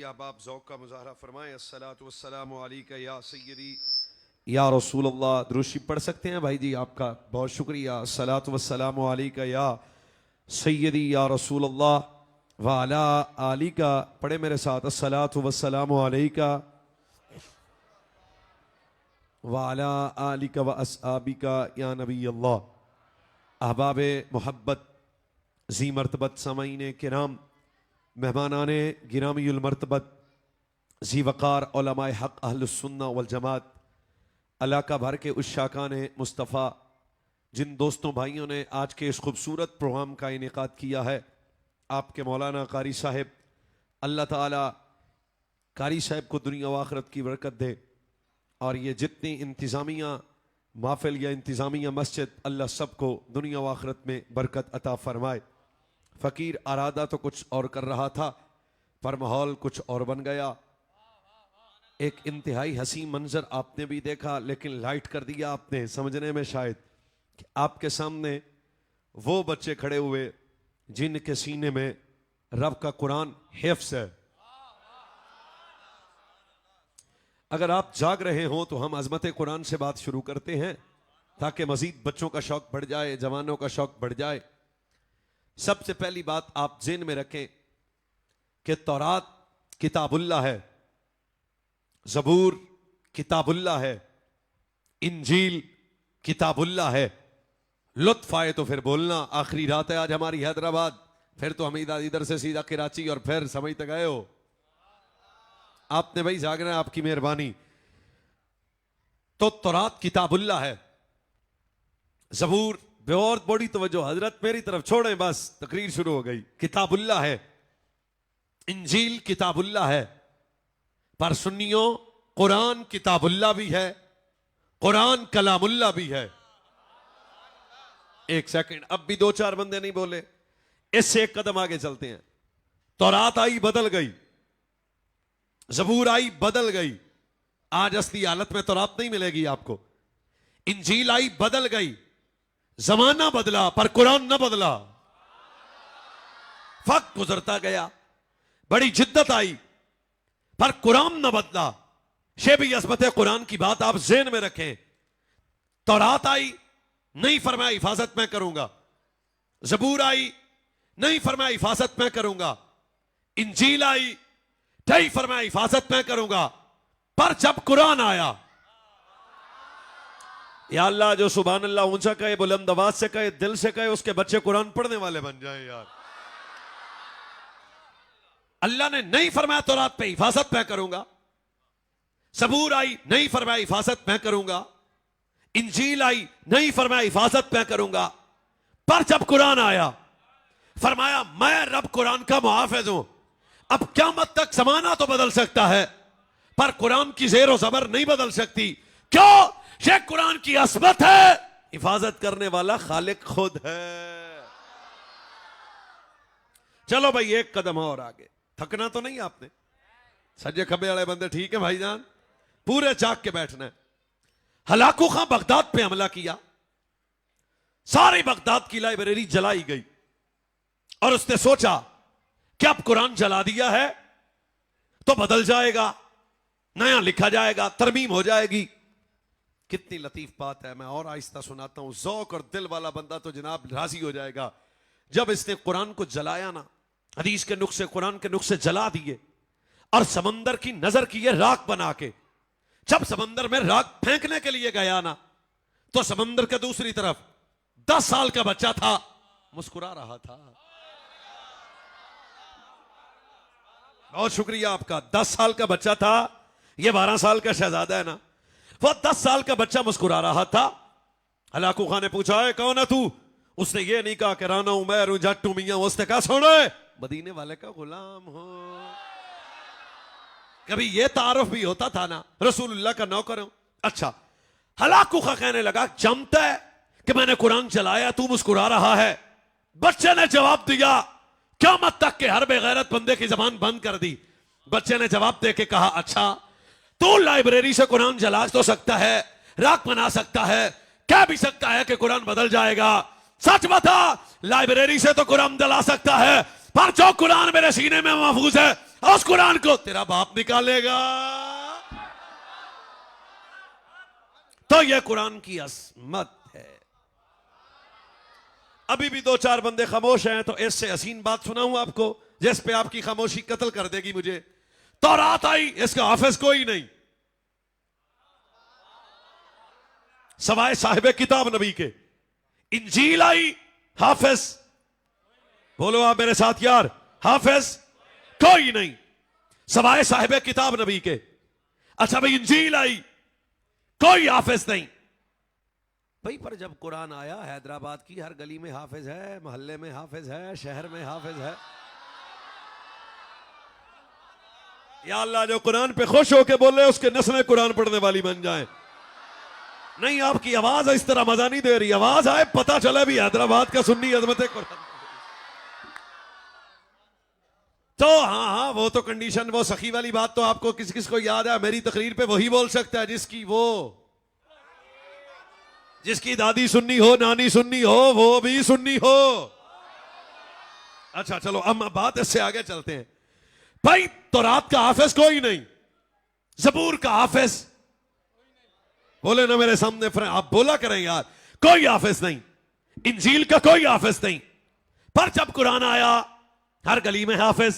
आइए अब आप ज़ौक़ का मुज़ाहरा फरमाएं। अस्सलातु वस्सलामु अलैका या सय्यदी या रसूल अल्लाह। दुरूद पढ़ सकते हैं भाई जी, आपका बहुत शुक्रिया। अस्सलातु वस्सलामु अलैका या सय्यदी या रसूल अल्लाह व अला आलिका। पढ़े मेरे साथ, अस्सलातु वस्सलामु अलैका व अला आलिका व अस्हाबिका या नबी अल्लाह। अहबाब मोहब्बत जी मरतबत सामईन किराम, मेहमानाने गिरामीउल मरतबत जी वक़ार उलमाए हक़ अहलुस्सुन्ना वल जमात, इलाका भर के उस शाकान मुस्तफ़ा जिन दोस्तों भाइयों ने आज के इस खूबसूरत प्रोग्राम का इनेकाद किया है, आपके मौलाना कारी साहब, अल्लाह ताला कारी साहब को दुनिया व आखिरत की बरकत दे। और ये जितनी इंतज़ामिया महफिल या इंतज़ामिया मस्जिद, अल्लाह सबको दुनिया व आखिरत में बरकत अता फरमाए। फ़कीर अरादा तो कुछ और कर रहा था, पर माहौल कुछ और बन गया। एक इंतहाई हसी मंजर आपने भी देखा, लेकिन लाइट कर दिया आपने समझने में शायद कि आपके सामने वो बच्चे खड़े हुए जिनके सीने में रब का कुरान हिफ्ज़ है। अगर आप जाग रहे हो तो हम अज़मत कुरान से बात शुरू करते हैं, ताकि मजीद बच्चों का शौक बढ़ जाए, जवानों का शौक बढ़ जाए। सबसे पहली बात आप ज़हन में रखें कि तौरात किताबुल्लाह है, ज़बूर किताबुल्लाह है, इंजील किताबुल्लाह है। लुत्फ आए तो फिर बोलना, आखिरी रात है आज हमारी हैदराबाद, फिर तो हम इधर से सीधा कराची और फिर समझ तक गए हो। आपने भाई जागना है, आपकी मेहरबानी। तो तौरात किताबुल्लाह है, ज़बूर बहुत बड़ी तवज्जो हजरत मेरी तरफ छोड़ें, बस तकरीर शुरू हो गई। किताबुल्लाह है, इंजील किताबुल्लाह है, पर सुन्नियों कुरान किताबुल्लाह भी है, कुरान कलामुल्लाह भी है। एक सेकंड, अब भी दो चार बंदे नहीं बोले, इससे एक कदम आगे चलते हैं। तौरात आई बदल गई, ज़बूर आई बदल गई, आज असली हालत में तौरात नहीं मिलेगी आपको। इंजील आई बदल गई, जमाना बदला पर कुरान न बदला। वक्त गुजरता गया, बड़ी जिद्दत आई पर कुरान न बदला। शेबी अज़मत कुरान की बात आप ज़हन में रखें। तौरात आई, नहीं फरमाया हिफाजत मैं करूंगा। ज़बूर आई, नहीं फरमाया हिफाजत मैं करूंगा। इंजील आई, नहीं फरमाया हिफाजत मैं करूंगा। पर जब कुरान आया, या अल्लाह जो सुभान अल्लाह ऊंचा कहे, बुलंद आवाज से कहे, दिल से कहे, उसके बच्चे कुरान पढ़ने वाले बन जाएं यार। अल्लाह ने नहीं फरमाया तौरात पे हिफाजत मैं करूंगा। ज़बूर आई, नहीं फरमाया हिफाजत मैं करूंगा। इंजील आई, नहीं फरमाया हिफाजत मैं करूंगा। पर जब कुरान आया, फरमाया मैं रब कुरान का मुहाफिज हूं। अब क़यामत तक ज़माना तो बदल सकता है, पर कुरान की ज़ेर व ज़बर नहीं बदल सकती। क्यों? शेख कुरान की असमत है, हिफाजत करने वाला खालिक खुद है। चलो भाई एक कदम और आगे, थकना तो नहीं आपने। सज्जे खबे वाले बंदे ठीक है भाईजान, पूरे जाग के बैठना है। हलाकू खां बगदाद पे हमला किया, सारी बगदाद की लाइब्रेरी जलाई गई, और उसने सोचा कि अब कुरान जला दिया है तो बदल जाएगा, नया लिखा जाएगा, तरमीम हो जाएगी। कितनी लतीफ बात है, मैं और आहिस्ता सुनाता हूं। ज़ौक़ और दिल वाला बंदा तो जनाब राजी हो जाएगा। जब इसने कुरान को जलाया ना, हदीस के नुक्से, कुरान के नुक्से जला दिए, और समंदर की नजर की ये राख बना के, जब समंदर में राख फेंकने के लिए गया ना, तो समंदर के दूसरी तरफ 10 साल का बच्चा था, मुस्कुरा रहा था। बहुत शुक्रिया आपका। 10 साल का बच्चा था, ये 12 साल का शहजादा है ना, वो 10 साल का बच्चा मुस्कुरा रहा था। हलाकू खां ने पूछा है कौन है तू? उसने ये नहीं कहा कि राना उमैर हूं, जट्टू मियां। उसने कहा सुनो, मदीने वाले का गुलाम हो। कभी ये तारुफ भी होता था ना, रसूलुल्लाह का नौकर हूं। अच्छा, हलाकू खां कहने लगा जमता है कि मैंने कुरान चलाया, तू मुस्कुरा रहा है। बच्चे ने जवाब दिया, क़यामत तक के हर बेगैरत बंदे की जबान बंद कर दी। बच्चे ने जवाब दे के कहा अच्छा, तो लाइब्रेरी से कुरान जला तो सकता है, राख बना सकता है, कह भी सकता है कि कुरान बदल जाएगा। सच बता, लाइब्रेरी से तो कुरान जला सकता है, पर जो कुरान मेरे सीने में महफूज है उस कुरान को तेरा बाप निकालेगा। तो यह कुरान की असमत है। अभी भी दो चार बंदे खामोश हैं, तो इससे हसीन बात सुनाऊं आपको जिस पे आपकी खामोशी कत्ल कर देगी मुझे। तो रात आई, इसका हाफिज कोई नहीं सवाए साहिब किताब नबी के। इंजील आई, हाफिज, बोलो आप मेरे साथ यार, हाफिज कोई नहीं सवाए साहिब किताब नबी के। अच्छा भाई, इंजील आई, कोई हाफिज नहीं भाई। पर जब कुरान आया, हैदराबाद की हर गली में हाफिज है, मोहल्ले में हाफिज है, शहर में हाफिज है। या अल्लाह, जो कुरान पे खुश होके बोले उसके नस्लें कुरान पढ़ने वाली बन जाए। नहीं, आपकी आवाज इस तरह मजा नहीं दे रही। आवाज आए, पता चले भी हैदराबाद का सुन्नी अजमत कुरान। तो हाँ हाँ, वो तो कंडीशन, वो सखी वाली बात तो आपको किस किस को याद है? मेरी तकरीर पे वही बोल सकता है जिसकी दादी सुन्नी हो, नानी सुन्नी हो, वो भी सुन्नी हो। अच्छा चलो, अब बात इससे आगे चलते हैं भाई। तो रात का हाफिज कोई नहीं, जबूर का हाफिज, बोले ना मेरे सामने, आप बोला करें यार, कोई हाफिज नहीं। इंजील का कोई हाफिज नहीं। पर जब कुरान आया, हर गली में हाफिज,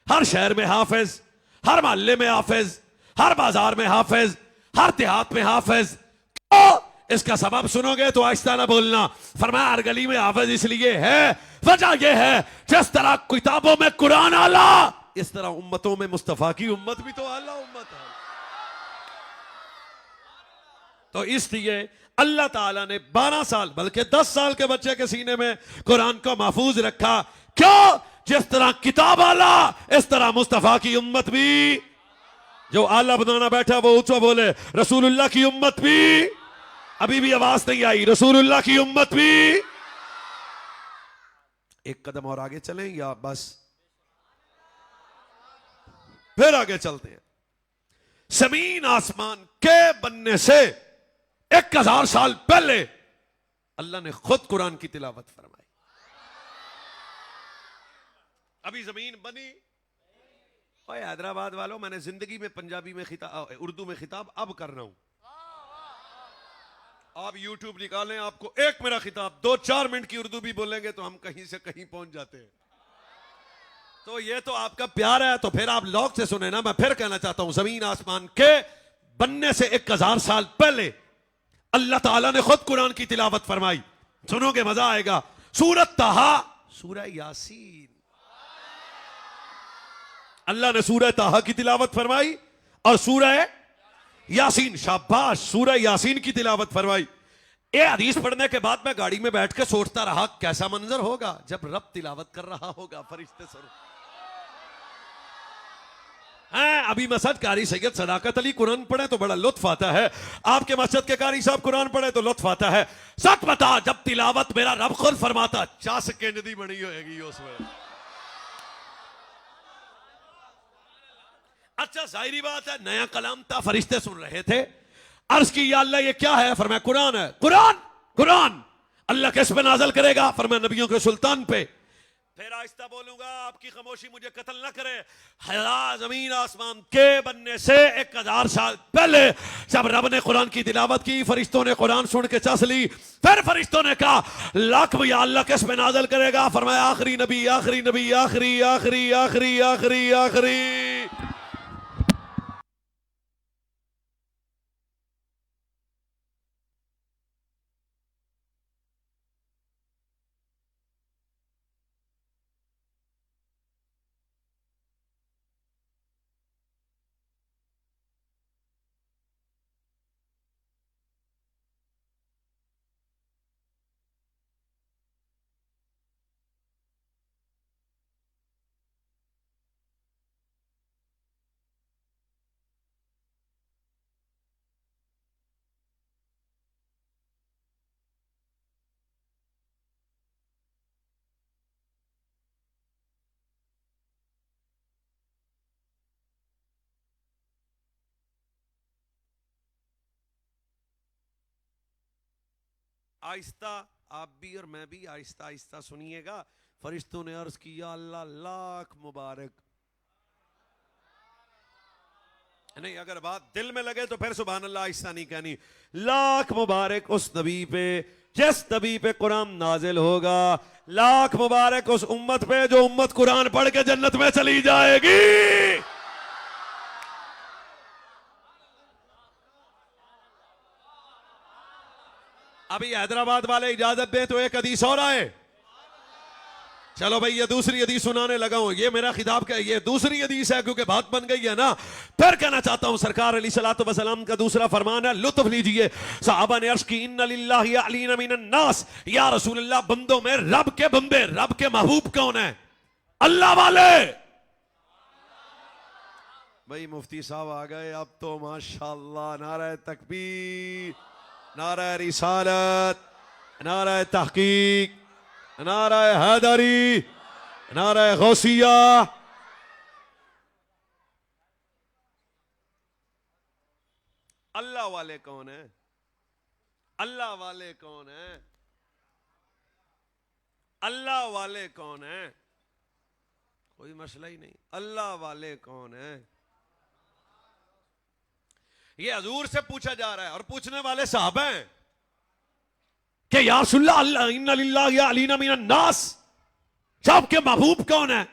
हर शहर में हाफिज, हर मोहल्ले में हाफिज, हर बाजार में हाफिज, हर देहात में हाफिज। क्यों? इसका सबब सुनोगे तो आहिस्ता ना बोलना। फरमाया हर गली में हाफिज इसलिए है, वजह यह है जिस तरह किताबों में कुरान आला, इस तरह उम्मतों में मुस्तफा की उम्मत भी तो आला उम्मत है। तो इसलिए अल्लाह ताला ने 12 साल बल्कि 10 साल के बच्चे के सीने में कुरान को महफूज रखा। क्यों? जिस तरह किताब आला, इस तरह मुस्तफा की उम्मत भी। जो आला बनाना बैठा वो ऊंचा बोले, रसूलुल्लाह की उम्मत भी। अभी भी आवाज नहीं आई, रसूलुल्लाह की उम्मत भी। एक कदम और आगे चलें या बस? फिर आगे चलते हैं। जमीन आसमान के बनने से 1000 साल पहले अल्लाह ने खुद कुरान की तिलावत फरमाई। अभी जमीन बनी। ओए हैदराबाद वालों, मैंने जिंदगी में पंजाबी में खिताब, उर्दू में खिताब अब कर रहा हूं। आप YouTube निकालें, आपको एक मेरा खिताब 2-4 मिनट की उर्दू भी बोलेंगे तो हम कहीं से कहीं पहुंच जाते हैं। तो ये तो आपका प्यार है, तो फिर आप लौक से सुने ना। मैं फिर कहना चाहता हूं, जमीन आसमान के बनने से 1000 साल पहले अल्लाह ताला ने खुद कुरान की तिलावत फरमाई। सुनोगे मजा आएगा। सूरत ताहा, सूरह यासीन, अल्लाह ने सूरह ताहा की तिलावत फरमाई और सूरह यासीन, शाबाश, सूरह यासीन की तिलावत फरमाई। ये हदीस पढ़ने के बाद मैं गाड़ी में बैठ के सोचता रहा, कैसा मंजर होगा जब रब तिलावत कर रहा होगा, फरिश्ते सुन। अभी मस्जिद कारी सैयद सदाकत अली कुरान पढ़े तो बड़ा लुत्फ आता है। आपके मस्जिद के कारी साहब कुरान पढ़े तो लुत्फ आता है। सच बता, जब तिलावत मेरा रब खुद फरमाता, 4 सेकंड दी बनी होगी उसमें। अच्छा, जाहिरी बात है, नया कलाम था, फरिश्ते सुन रहे थे। अर्ज की, या अल्लाह ये क्या है? फरमाया कुरान है। कुरान कुरान अल्लाह किस पे नाजल करेगा? फरमाया नबियों के सुल्तान पे। फिर आहिस्ता बोलूंगा, आपकी खामोशी मुझे कत्ल ना करे। जमीन आसमान के बनने से 1000 साल पहले जब रब ने कुरान की तिलावत की, फरिश्तों ने कुरान सुन के चस ली। फिर फरिश्तों ने कहा, लाख या अल्लाह किस पे नाजल करेगा? फरमाया आखिरी नबी, आखिरी नबी, आखिरी आखिरी आखिरी आखिरी आखिरी। आहिस्ता, आप भी और मैं भी आहिस्ता आहिस्ता सुनिएगा। फरिश्तों ने अर्ज किया, अल्लाह लाख मुबारक। नहीं, अगर बात दिल में लगे तो फिर सुभान अल्लाह आहिस्ता नहीं कहनी। लाख मुबारक उस नबी पे जिस नबी पे कुरान नाजिल होगा, लाख मुबारक उस उम्मत पे जो उम्मत कुरान पढ़ के जन्नत में चली जाएगी। अभी हैदराबाद वाले इजाजत दें तो एक हदीस और आए। चलो भाई, ये दूसरी हदीस सुनाने लगा हूं। ये मेरा खिताब का ये दूसरी हदीस है, क्योंकि बात बन गई है ना। फिर कहना चाहता हूं, सरकार अलैहिस्सलातु वस्सलाम का दूसरा फरमान है, लुत्फ लीजिए। सहाबा ने अर्ज की, इन्ना लिल्लाहि अलीना मिनन नास, या रसूल अल्लाह, बंदों में रब के बंदे, रब के महबूब कौन है? अल्लाह वाले। भाई मुफ्ती साहब आ गए अब तो, माशाअल्लाह। नारा तकबीर, नारा रिसालत, नारा तहकीक, नारा हैदरी, नारा गौसिया। अल्लाह वाले कौन है? अल्लाह वाले कौन है? अल्लाह वाले कौन है? कोई मसला ही नहीं। अल्लाह वाले कौन है? ये हजूर से पूछा जा रहा है, और पूछने वाले साहब हैं कि या रसूलल्लाह, अल्लाह इन्ना लिल्लाहि अलीना मिनन नास, सबके महबूब कौन है?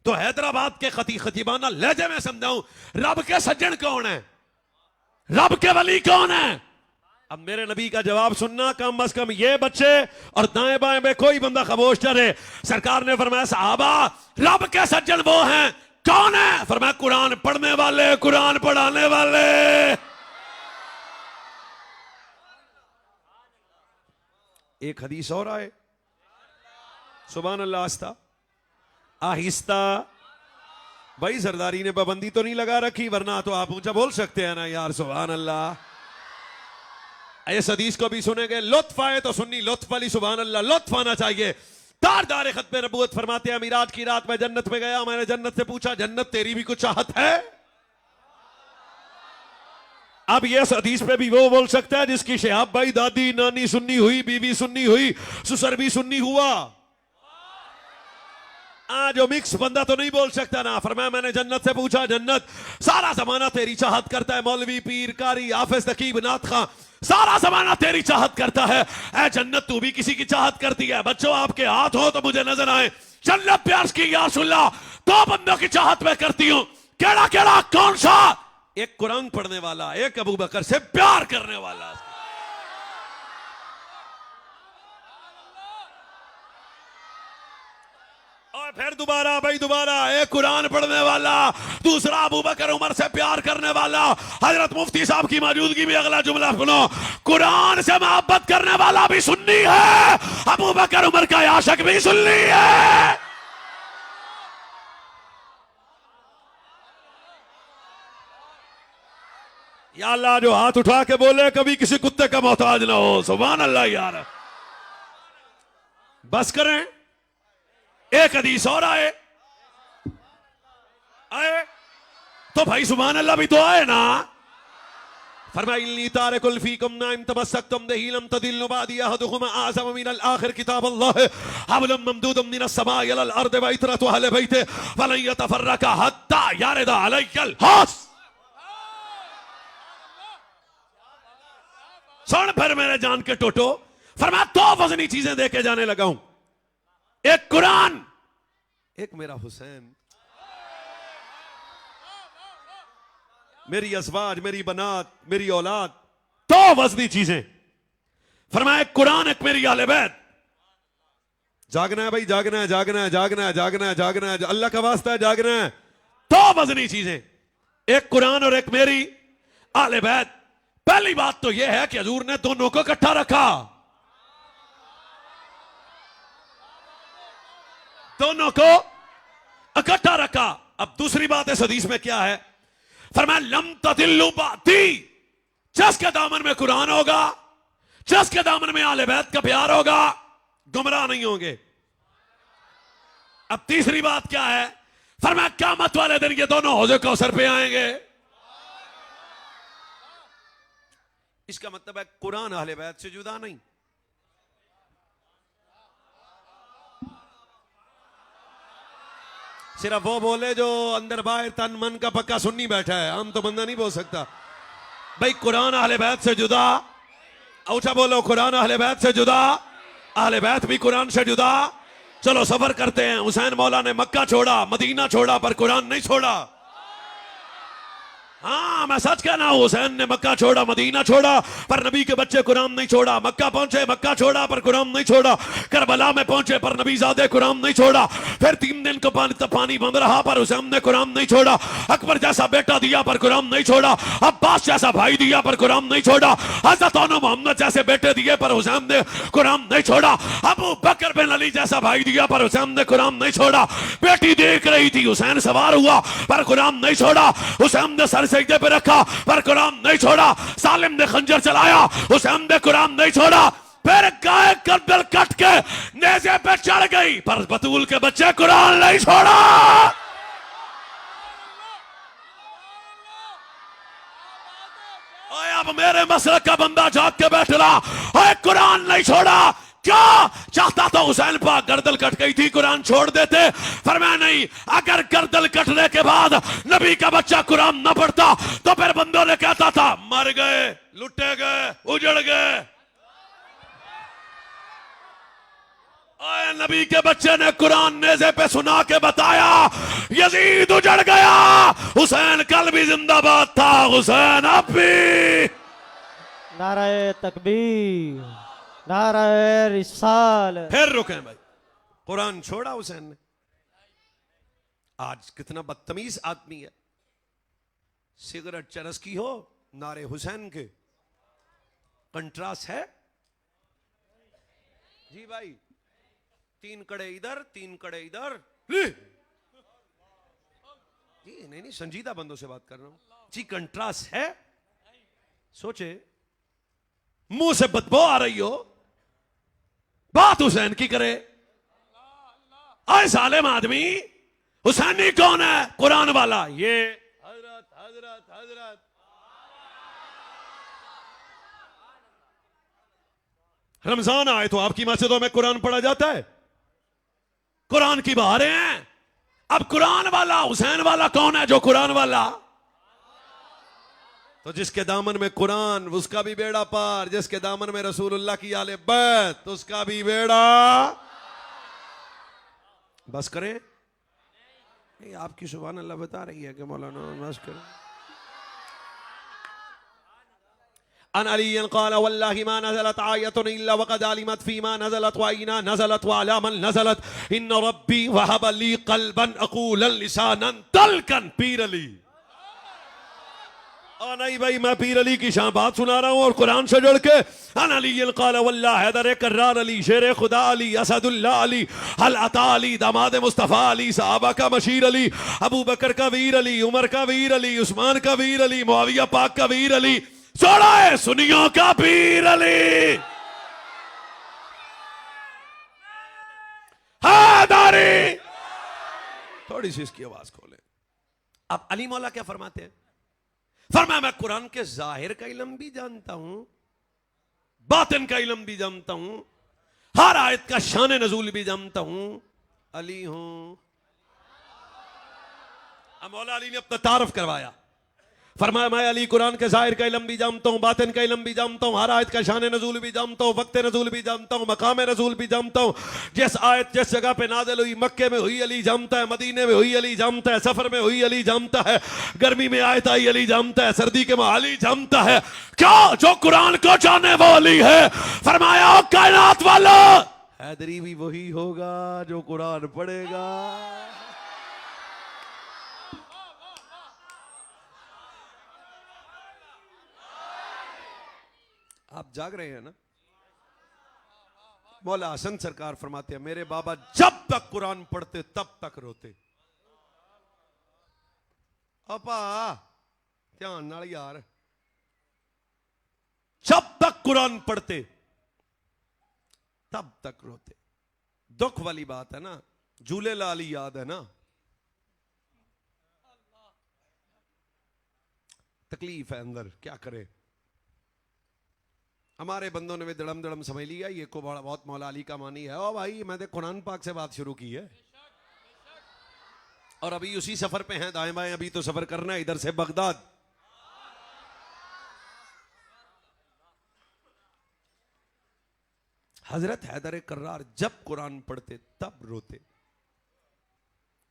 तो हैदराबाद के खतीबाना लहजे में समझाऊं, रब के सज्जन कौन है? रब के वली कौन है? अब मेरे नबी का जवाब सुनना, कम अज कम ये बच्चे और दाएं बाएं में कोई बंदा खामोश चले। सरकार ने फरमाया, सहाबा, रब के सज्जन वो हैं, कौन है? फरमाया, कुरान पढ़ने वाले, कुरान पढ़ाने वाले। एक हदीस और आए, सुभान अल्लाह। आहिस्ता आहिस्ता। भाई सरदारी ने पाबंदी तो नहीं लगा रखी, वरना तो आप ऊंचा बोल सकते हैं ना यार, सुभान अल्लाह। इस हदीस को भी सुनेंगे, लुत्फ आए तो सुन्नी लुत्फ वाली, सुभान अल्लाह, लुत्फ आना चाहिए। तारदार खत्म नबूवत फरमाते हैं, मिराज की रात में जन्नत में गया, मैंने जन्नत से पूछा, जन्नत तेरी भी कुछ चाहत है? अब ये हदीस पे भी वो बोल सकता है जिसकी शहाब भाई दादी नानी सुन्नी हुई, बीवी सुन्नी हुई, ससुर भी सुन्नी हुआ। जो मिक्स बंदा तो नहीं बोल सकता ना। फरमाया, मैंने जन्नत से पूछा, जन्नत सारा जमाना तेरी चाहत करता है, मौलवी, पीर, कारी, हाफिज, नकीब, नात खां, सारा जमाना तेरी चाहत करता है। ऐ जन्नत, तू भी किसी की चाहत करती है? बच्चों, आपके हाथ हो तो मुझे नजर आए। जन्नत प्यार की, या रसूलल्लाह, दो बंदों की चाहत मैं करती हूं। केड़ा केड़ा? कौन सा? एक कुरान पढ़ने वाला, एक अबू बकर से प्यार करने वाला। और फिर दोबारा भाई, दोबारा एक कुरान पढ़ने वाला, दूसरा अबू बकर उमर से प्यार करने वाला। हजरत मुफ्ती साहब की मौजूदगी में अगला जुमला सुनो, कुरान से मोहब्बत करने वाला भी सुन्नी है, अबू बकर उमर का आशिक भी सुन्नी है। या अल्लाह, जो हाथ उठा के बोले कभी किसी कुत्ते का मोहताज ना हो, सुभान अल्लाह। यार बस करें, एक हदीस और आए तो भाई सुभान अल्लाह भी तो आए ना। फरमाइली तारिकुल फीकुम नाइम तमस्सकतुम बिही लम तदिल्लु बादी अहदुकुम आज़म मिनल आखिर किताब अल्लाह हबलुम ममदूदुम मिनस समाई अलल अर्द व इतरतु अहले बैते फलन यतफर्रका हत्ता यारिदा अलैयल हौस। सुन फिर मेरे जान के टोटो, फरमाया दो वजनी चीजें देके जाने लगा हूं, एक कुरान, एक मेरा हुसैन। मेरी अज़वाज, मेरी बनात, मेरी औलाद, दो वजनी चीजें। फरमाया एक कुरान, एक मेरी आले बैत। जागना है भाई, जागना है, जागना है, जागना है, जागना है, जागना है, अल्लाह का वास्ता है, जागना है। दो वजनी चीजें, एक कुरान और एक मेरी आले बैत। पहली बात तो यह है कि हजूर ने दोनों को इकट्ठा रखा, दोनों को इकट्ठा रखा। अब दूसरी बात इस हदीस में क्या है? फरमाया लम तदिल्लु बादी, जिसके दामन में कुरान होगा, जिसके दामन में आले बैत का प्यार होगा, गुमराह नहीं होंगे। अब तीसरी बात क्या है? फरमाया क़यामत वाले दिन ये दोनों हौज़े कौसर पे आएंगे। इसका मतलब है कुरान अहले बैत से जुदा नहीं। सिर्फ वो बोले जो अंदर बाहर तन मन का पक्का सुन्नी बैठा है, आम तो बंदा नहीं बोल सकता। भाई कुरान अहले बैत से जुदा, ऊंचा बोलो, कुरान अहले बैत से जुदा, अहले बैत भी कुरान से जुदा। चलो सफर करते हैं। हुसैन मौला ने मक्का छोड़ा, मदीना छोड़ा, पर कुरान नहीं छोड़ा। हाँ मैं सच कहना हूं, हुसैन ने मक्का छोड़ा, मदीना छोड़ा, पर नबी के बच्चे कुरान नहीं छोड़ा। मक्का पहुंचे, मक्का छोड़ा, पर कुरान नहीं छोड़ा। करबला में पहुंचे, पर नबी ज़ादे कुरान नहीं छोड़ा। फिर 3 दिन को पानी बंद रहा, पर हुसैन ने कुरान नहीं छोड़ा। अकबर जैसा बेटा दिया, पर कुरान नहीं छोड़ा। अब्बास जैसा भाई दिया, पर कुरान नहीं छोड़ा। हजरत मोहम्मद जैसे बेटे दिए, पर हुसैन ने कुरान नहीं छोड़ा। अबू बकर बिन अली जैसा भाई दिया, पर हुसैन ने कुरान नहीं छोड़ा। बेटी देख रही थी, हुसैन सवार हुआ, पर कुरान नहीं छोड़ा। हुसैन ने सर सजदे पे रखा, पर कुरान नहीं छोड़ा। सालिम ने खंजर चलाया, हुसैन ने कुरान नहीं छोड़ा। फिर गाय गर्दन कट के नेज़े पे चढ़ गई, पर बतूल के बच्चे कुरान नहीं छोड़ा। ओए अब मेरे मसलक का बंदा जाग के बैठ रहा, ओए कुरान नहीं छोड़ा। क्या चाहता था हुसैन पाक? गर्दन कट गई थी, कुरान छोड़ देते। फरमाया नहीं, अगर गर्दन कटने के बाद नबी का बच्चा कुरान न पढ़ता तो फिर बंदों ने कहता था मर गए, लुटे गए, उजड़ गए। नबी के बच्चे ने कुरान नेज़े पे सुना के बताया, यजीद उजड़ गया, हुसैन कल भी जिंदाबाद था, हुसैन अब भी। नारे तकबीर, नारे रिसाल। फिर रुके भाई, कुरान छोड़ा हुसैन ने। आज कितना बदतमीज आदमी है। सिगरेट चरस की हो, नारे हुसैन के कंट्रास्ट है जी भाई। 3 कड़े इधर, 3 कड़े इधर। जी नहीं, संजीदा बंदों से बात कर रहा हूं जी। कंट्रास्ट है। सोचे मुंह से बदबू आ रही हो, बात हुसैन की करे। आए सालेम आदमी, हुसैनी कौन है? कुरान वाला। ये हजरत हजरत हजरत रमजान आए तो आपकी मस्जिदों में कुरान पढ़ा जाता है, कुरान की बहारें हैं। अब कुरान वाला हुसैन वाला कौन है? जो कुरान वाला। तो जिसके दामन में कुरान, उसका भी बेड़ा पार। जिसके दामन में रसूलुल्लाह की आले बैत, उसका भी बेड़ा। बस करें। नहीं, आपकी सुभान अल्लाह बता रही है कि मौलाना बस करें। अन अली क़ाल वल्लाहि मा नज़लत आयतुन इल्ला वक़द अलिमत फीमा नज़लत व अयना नज़लत व अला मन नज़लत इन्न रब्बी वहब ली क़ल्बन अक़ूलन लिसानन तलकन। पीर अली। नहीं भाई, मैं पीर अली की शान बात सुना रहा हूं और कुरान से जुड़ के। अन अली क़ाल वल्लाह हैदर कर्रार अली, शेर खुदा अली, असदुल्लाह अली, हल अता अली, दामाद मुस्तफ़ा अली, सहाबा का मशीर अली, अबू बकर का वीर अली, उमर का वीर अली, उस्मान का वीर अली, मुआविया पाक का वीर अली, छोड़ा है सुनियों का पीर अली। हैदरी। थोड़ी सी इसकी आवाज खोले। अब अली मौला क्या फरमाते हैं? फरमाया मैं कुरान के जाहिर का इल्म भी जानता हूं, बातिन का इल्म भी जानता हूं, हर आयत का शान नजूल भी जानता हूं। अली हूं। अब मौला अली ने अपना तारफ करवाया। फरमाया मैं अली कुरान के जाहिर का इल्म भी जानता हूं, बातिन का इल्म भी जानता हूं, हर आयत का शान नजूल भी जानता हूं, वक्त नजूल भी जानता हूं, मकाम नजूल भी जानता हूं। जिस आयत जिस जगह पे नाज़िल हुई, मक्के में हुई अली जानता है, मदीने में हुई अली जानता है, सफर में हुई अली जानता है, गर्मी में आयत आई अली जानता है, सर्दी के में अली जानता है। क्या जो कुरान को जाने वो अली है? फरमाया कायनात वाला हैदरी भी वही होगा जो कुरान पढ़ेगा। आप जाग रहे हैं ना? मौला हसन सरकार फरमाते हैं मेरे बाबा जब तक कुरान पढ़ते तब तक रोते। अपा ध्यान नाल यार, जब तक कुरान पढ़ते तब तक रोते। दुख वाली बात है ना, झूले लाली याद है ना, तकलीफ है अंदर, क्या करे। हमारे बंदों ने भी दड़म दड़म समझ लिया ये को बहुत मौला अली का मानी है। ओ भाई मैंने कुरान पाक से बात शुरू की है। और अभी उसी सफर पे हैं, दाएं बाएं अभी तो सफर करना है, इधर से बगदाद। हजरत हैदर कर्रार जब कुरान पढ़ते तब रोते,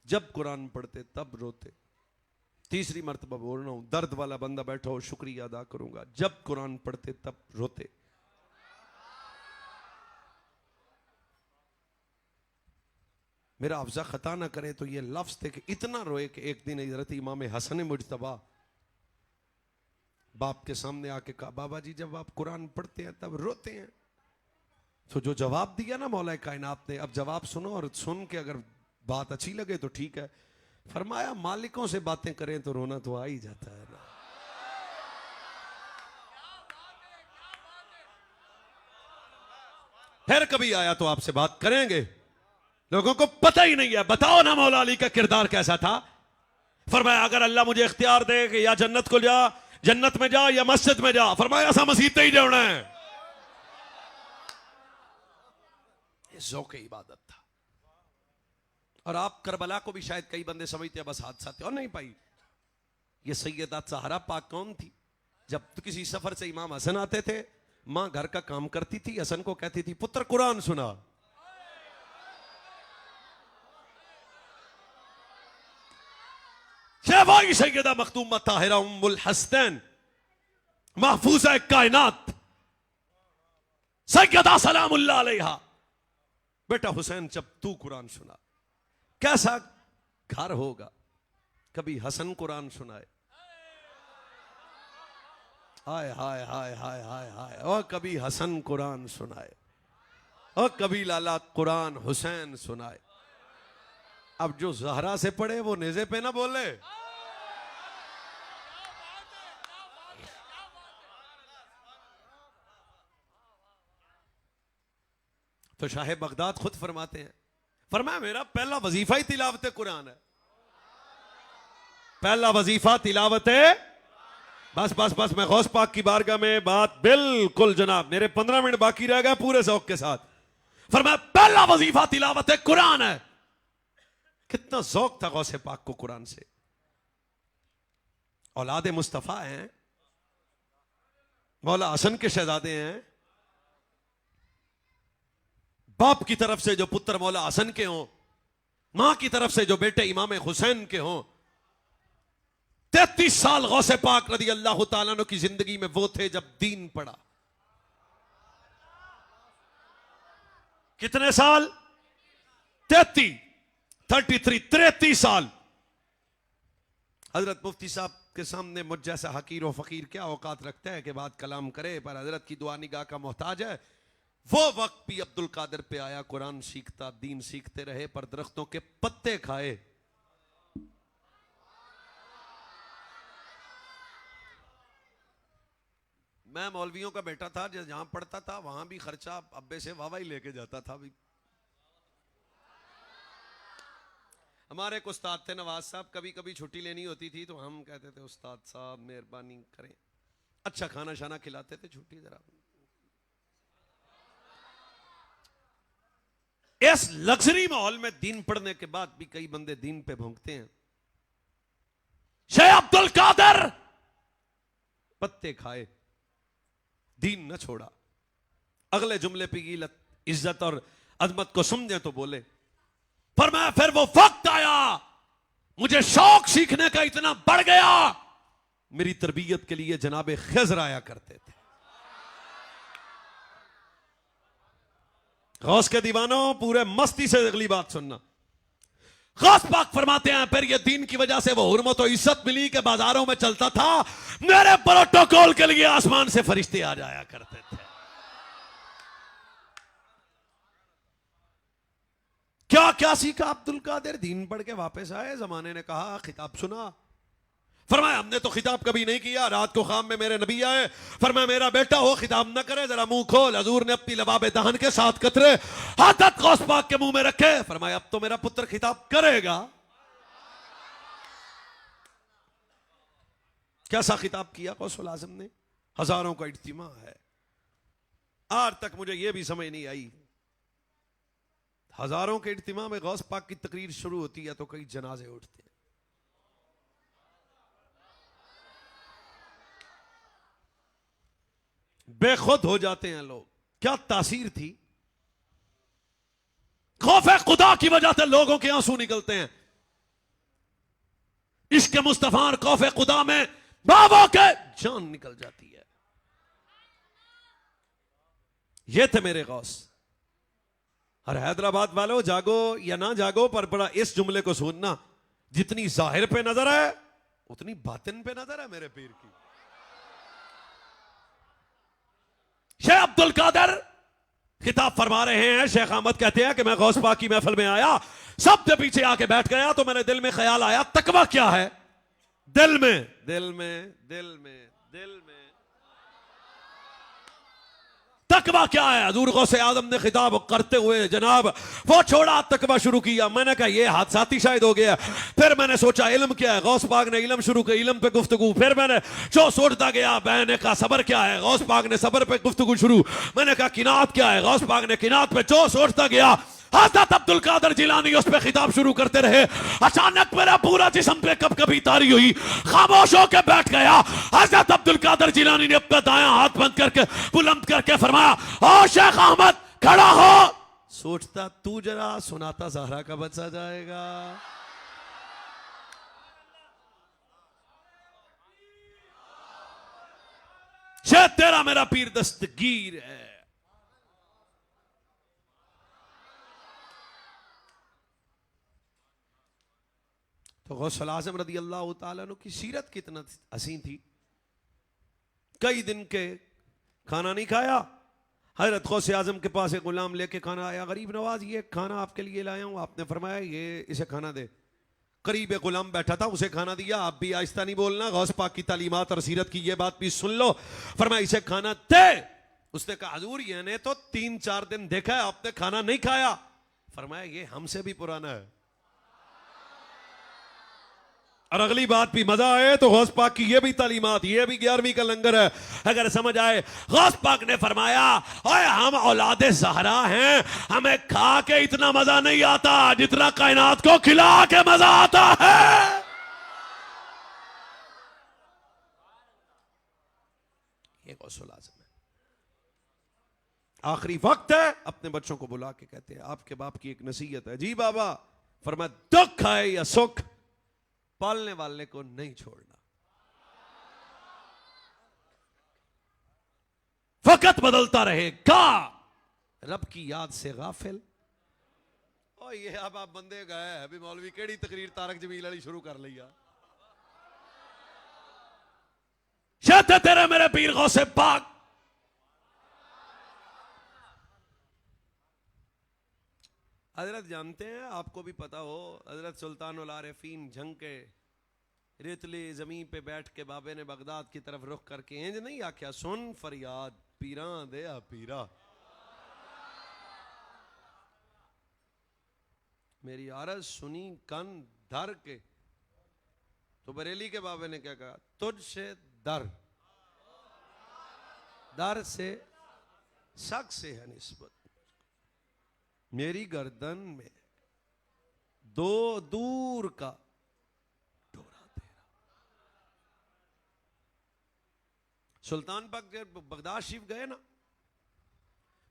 जब कुरान पढ़ते तब रोते। तीसरी मर्तबा बोल रहा हूं, दर्द वाला बंदा बैठा हो शुक्रिया अदा करूंगा, जब कुरान पढ़ते तब रोते। मेरा अफजा खता ना करे तो ये लफ्ज थे कि इतना रोए कि एक दिन हजरत इमाम हसन मुजतबा बाप के सामने आके कहा, बाबा जी जब आप कुरान पढ़ते हैं तब रोते हैं। तो जो जवाब दिया ना मौला कायनात ने, अब जवाब सुनो और सुन के अगर बात अच्छी लगे तो ठीक है। फरमाया मालिकों से बातें करें तो रोना तो आ ही जाता है ना। फिर कभी आया तो आपसे बात करेंगे, लोगों को पता ही नहीं है। बताओ ना मौला अली का किरदार कैसा था। फरमाया अगर अल्लाह मुझे इख्तियार दे कि या जन्नत को जा, जन्नत में जा या मस्जिद में जा, फरमाया ऐसा मस्जिद ही जाना है। ये ज़ौक़ इबादत था। और आप करबला को भी शायद कई बंदे समझते हैं बस हादसा थे, और नहीं पाई। ये सैयदा ज़हरा पाक कौन थी? जब तो किसी सफर से इमाम हसन आते थे, मां घर का काम करती थी, हसन को कहती थी पुत्र कुरान सुना। वही सैयदा मखदूमा ताहिरा उम्मुल हसनैन महफूजा कायनात सैयदा सलामुल्लाह अलैहा, बेटा हुसैन जब तू कुरान सुना, कैसा घर होगा। कभी हसन कुरान सुनाए, हाय हाय हाय हाय हाय हाय, और कभी हसन कुरान सुनाए, और कभी लाला कुरान हुसैन सुनाए। अब जो जहरा से पढ़े वो नेज़े पे ना बोले। तो शाह बगदाद खुद फरमाते हैं, फरमाया मेरा पहला वजीफा ही तिलावत कुरान है। पहला वजीफा तिलावत है। बस बस बस, मैं गौस पाक की बारगाह में बात बिल्कुल जनाब, मेरे 15 मिनट बाकी रह गए पूरे ज़ौक़ के साथ। फरमाया पहला वजीफा तिलावत कुरान है। कितना ज़ौक़ था गौसे पाक को कुरान से। औलाद मुस्तफ़ा हैं, मौला हसन के शहजादे हैं। बाप की तरफ से जो पुत्र मौला हसन के हों, मां की तरफ से जो बेटे इमाम हुसैन के हों। 33 साल गौसे पाक रज़ी अल्लाह तआला अन्हु की जिंदगी में वो थे जब दीन पड़ा। कितने साल? 33 साल। हजरत मुफ्ती साहब के सामने मुझ जैसा हकीर व फकीर क्या औकात रखता है कि बात कलाम करे, पर हजरत की दुआ निगाह का मोहताज है। वो वक्त भी अब्दुल कादिर पे आया, कुरान सीखता, दीन सीखते रहे, पर दरख्तों के पत्ते खाए। मैं मौलवियों का बेटा था, जहां पढ़ता था वहां भी खर्चा अब्बे से वावा ही लेके जाता था। भी हमारे एक उस्ताद थे नवाज साहब, कभी कभी छुट्टी लेनी होती थी तो हम कहते थे उस्ताद साहब मेहरबानी करें, अच्छा खाना शाना खिलाते थे, छुट्टी जरा। इस लग्जरी माहौल में दीन पढ़ने के बाद भी कई बंदे दीन पे भौंकते हैं। शेख अब्दुल कादिर पत्ते खाए, दीन न छोड़ा। अगले जुमले पे इज्जत और अजमत को समझे तो बोले, फरमाया फिर वो वक्त आया, मुझे शौक सीखने का इतना बढ़ गया, मेरी तरबियत के लिए जनाबे खिज़र आया करते थे। गौस के दीवानों पूरे मस्ती से अगली बात सुनना। गौस पाक फरमाते हैं फिर ये दीन की वजह से वो हुर्मत और इज्जत मिली कि बाजारों में चलता था, मेरे प्रोटोकॉल के लिए आसमान से फरिश्ते आ जाया करते थे। क्या क्या सीखा अब्दुल कादिर? दीन पढ़ के वापस आए, जमाने ने कहा खिताब सुना। फरमाया हमने तो खिताब कभी नहीं किया, रात को ख्वाब में मेरे नबी आए, फरमाया मेरा बेटा हो खिताब न करे, जरा मुंह खोल। हजूर ने अपनी लबाब दहन के 7 कतरे हज़रत गौस पाक के मुंह में रखे, फरमाया अब तो मेरा पुत्र खिताब करेगा। कैसा खिताब किया गौसुल आज़म ने? हजारों का इज्तिमा है। आज तक मुझे यह भी समझ नहीं आई, हजारों के इज्तिमा में गौस पाक की तकरीर शुरू होती है तो कई जनाजे उठते हैं। बेखुद हो जाते हैं लोग। क्या तासीर थी, खौफ खुदा की वजह से लोगों के आंसू निकलते हैं। इश्क मुस्तफा और खौफ खुदा में बाबों के जान निकल जाती है। ये थे मेरे गौस। और हैदराबाद वालों, जागो या ना जागो, पर बड़ा इस जुमले को सुनना, जितनी जाहिर पे नजर है उतनी बातिन पे नजर है मेरे पीर की। शेख अब्दुल कादर खिताब फरमा रहे हैं। शेख अहमद कहते हैं कि मैं गौस पाक की महफिल में आया, सबसे पीछे आके बैठ गया तो मेरे दिल में ख्याल आया, तकवा क्या है? दिल में दिल में दिल में दिल में तकवा क्या है? हजूर गौसे आजम ने खिताब करते हुए जनाब वो छोड़ा, तकवा शुरू किया। मैंने कहा ये हादसाती शायद हो गया। फिर मैंने सोचा इल्म क्या है? गौस पाक ने इल्म शुरू किया, इल्म पे गुफ्तगू। फिर मैंने जो सोचता गया, मैंने कहा सबर क्या है? गौस पाक ने सबर पे गुफ्तगू शुरू। मैंने कहा किनात क्या है? गौस पाक ने किनात पे। जो सोचता गया, हज़रत अब्दुल कादर जिलानी उस पे खिताब शुरू करते रहे। अचानक मेरा पूरा जिस्म पे कब कभी तारी हुई, खामोश होकर बैठ गया। हज़रत अब्दुल कादर जिलानी ने अपना दायां हाथ बंद करके बुलंद करके फरमाया, ओ शेख अहमद खड़ा हो। सोचता तू जरा सुनाता ज़हरा का बच्चा जाएगा। शायद तेरा मेरा पीर दस्तगीर है। तो गौसुल आज़म रदी अल्लाह तआला अन्हु की सीरत कितना हसीन थी। कई दिन के खाना नहीं खाया। हजरत गौसे आज़म के पास एक गुलाम लेके खाना आया, गरीब नवाज ये खाना आपके लिए लाया हूं। आपने फरमाया ये इसे खाना दे। करीब एक गुलाम बैठा था, उसे खाना दिया। आप भी आहिस्ता नहीं बोलना, गौस पाक की तालीमात और सीरत की ये बात भी सुन लो। फरमाया इसे खाना दे। उसने कहा हजूर ये तो 3-4 दिन देखा है आपने खाना नहीं खाया। फरमाया ये हमसे भी पुराना है। और अगली बात भी मजा आए तो गौस पाक की ये भी तालीमात, ये भी 11वीं का लंगर है। अगर समझ आए, गौस पाक ने फरमाया ओए हम औलादे ज़हरा हैं, हमें खा के इतना मजा नहीं आता जितना कायनात को खिला के मजा आता है। ये गौसुल आज़म है। आखिरी वक्त है, अपने बच्चों को बुला के कहते हैं आपके बाप की एक नसीहत है। जी बाबा। फरमाया दुख है या सुख, पालने वाले को नहीं छोड़ना। वक्त बदलता रहेगा, रब की याद से गाफिल। और ये अब आप बंदे गए अभी मौलवी केड़ी तकरीर तारक जमील अली शुरू कर लिया। शायद तेरे मेरे पीर गौसे पाक। हजरत जानते हैं, आपको भी पता हो, हजरत सुल्तानुल आरिफीन झंग के रेतले जमीन पे बैठ के बाबे ने बगदाद की तरफ रुख करके इंज नहीं आख्या, सुन फरियाद पीरा दे आ पीरा। मेरी आरज़ सुनी कन धर के। तो बरेली के बाबे ने क्या कहा, तुझसे दर, दर से शक से है निस्बत, मेरी गर्दन में दो दूर का डोरा तेरा। सुल्तान पाक जब बगदाद शरीफ गए ना,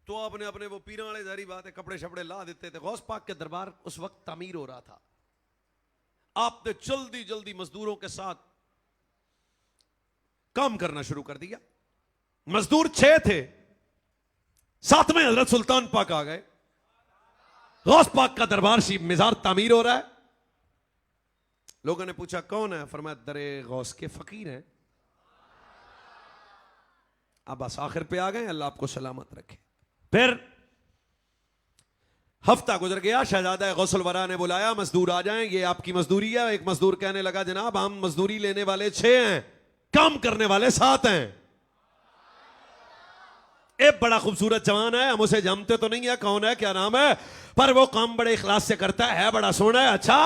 तो आपने अपने वो पीरा वाले जारी बात है, कपड़े शपड़े ला देते थे। गौस पाक के दरबार उस वक्त तामीर हो रहा था। आपने जल्दी जल्दी मजदूरों के साथ काम करना शुरू कर दिया। मजदूर 6 थे, 7वें हजरत सुल्तान पाक आ गए। गौस पाक का दरबार शरीफ मिजार तामीर हो रहा है। लोगों ने पूछा कौन है? फरमाया दरे गौस के फकीर हैं। अब बस आखिर पे आ गए, अल्लाह आपको सलामत रखे। फिर हफ्ता गुजर गया, शहजादा गौसुल वरा ने बुलाया, मजदूर आ जाएं, ये आपकी मजदूरी है। एक मजदूर कहने लगा जनाब हम मजदूरी लेने वाले 6 हैं, काम करने वाले 7 हैं। एक बड़ा खूबसूरत जवान है, हम उसे जानते तो नहीं है कौन है, क्या नाम है, पर वो काम बड़े इखलास से करता है, बड़ा सोना है। अच्छा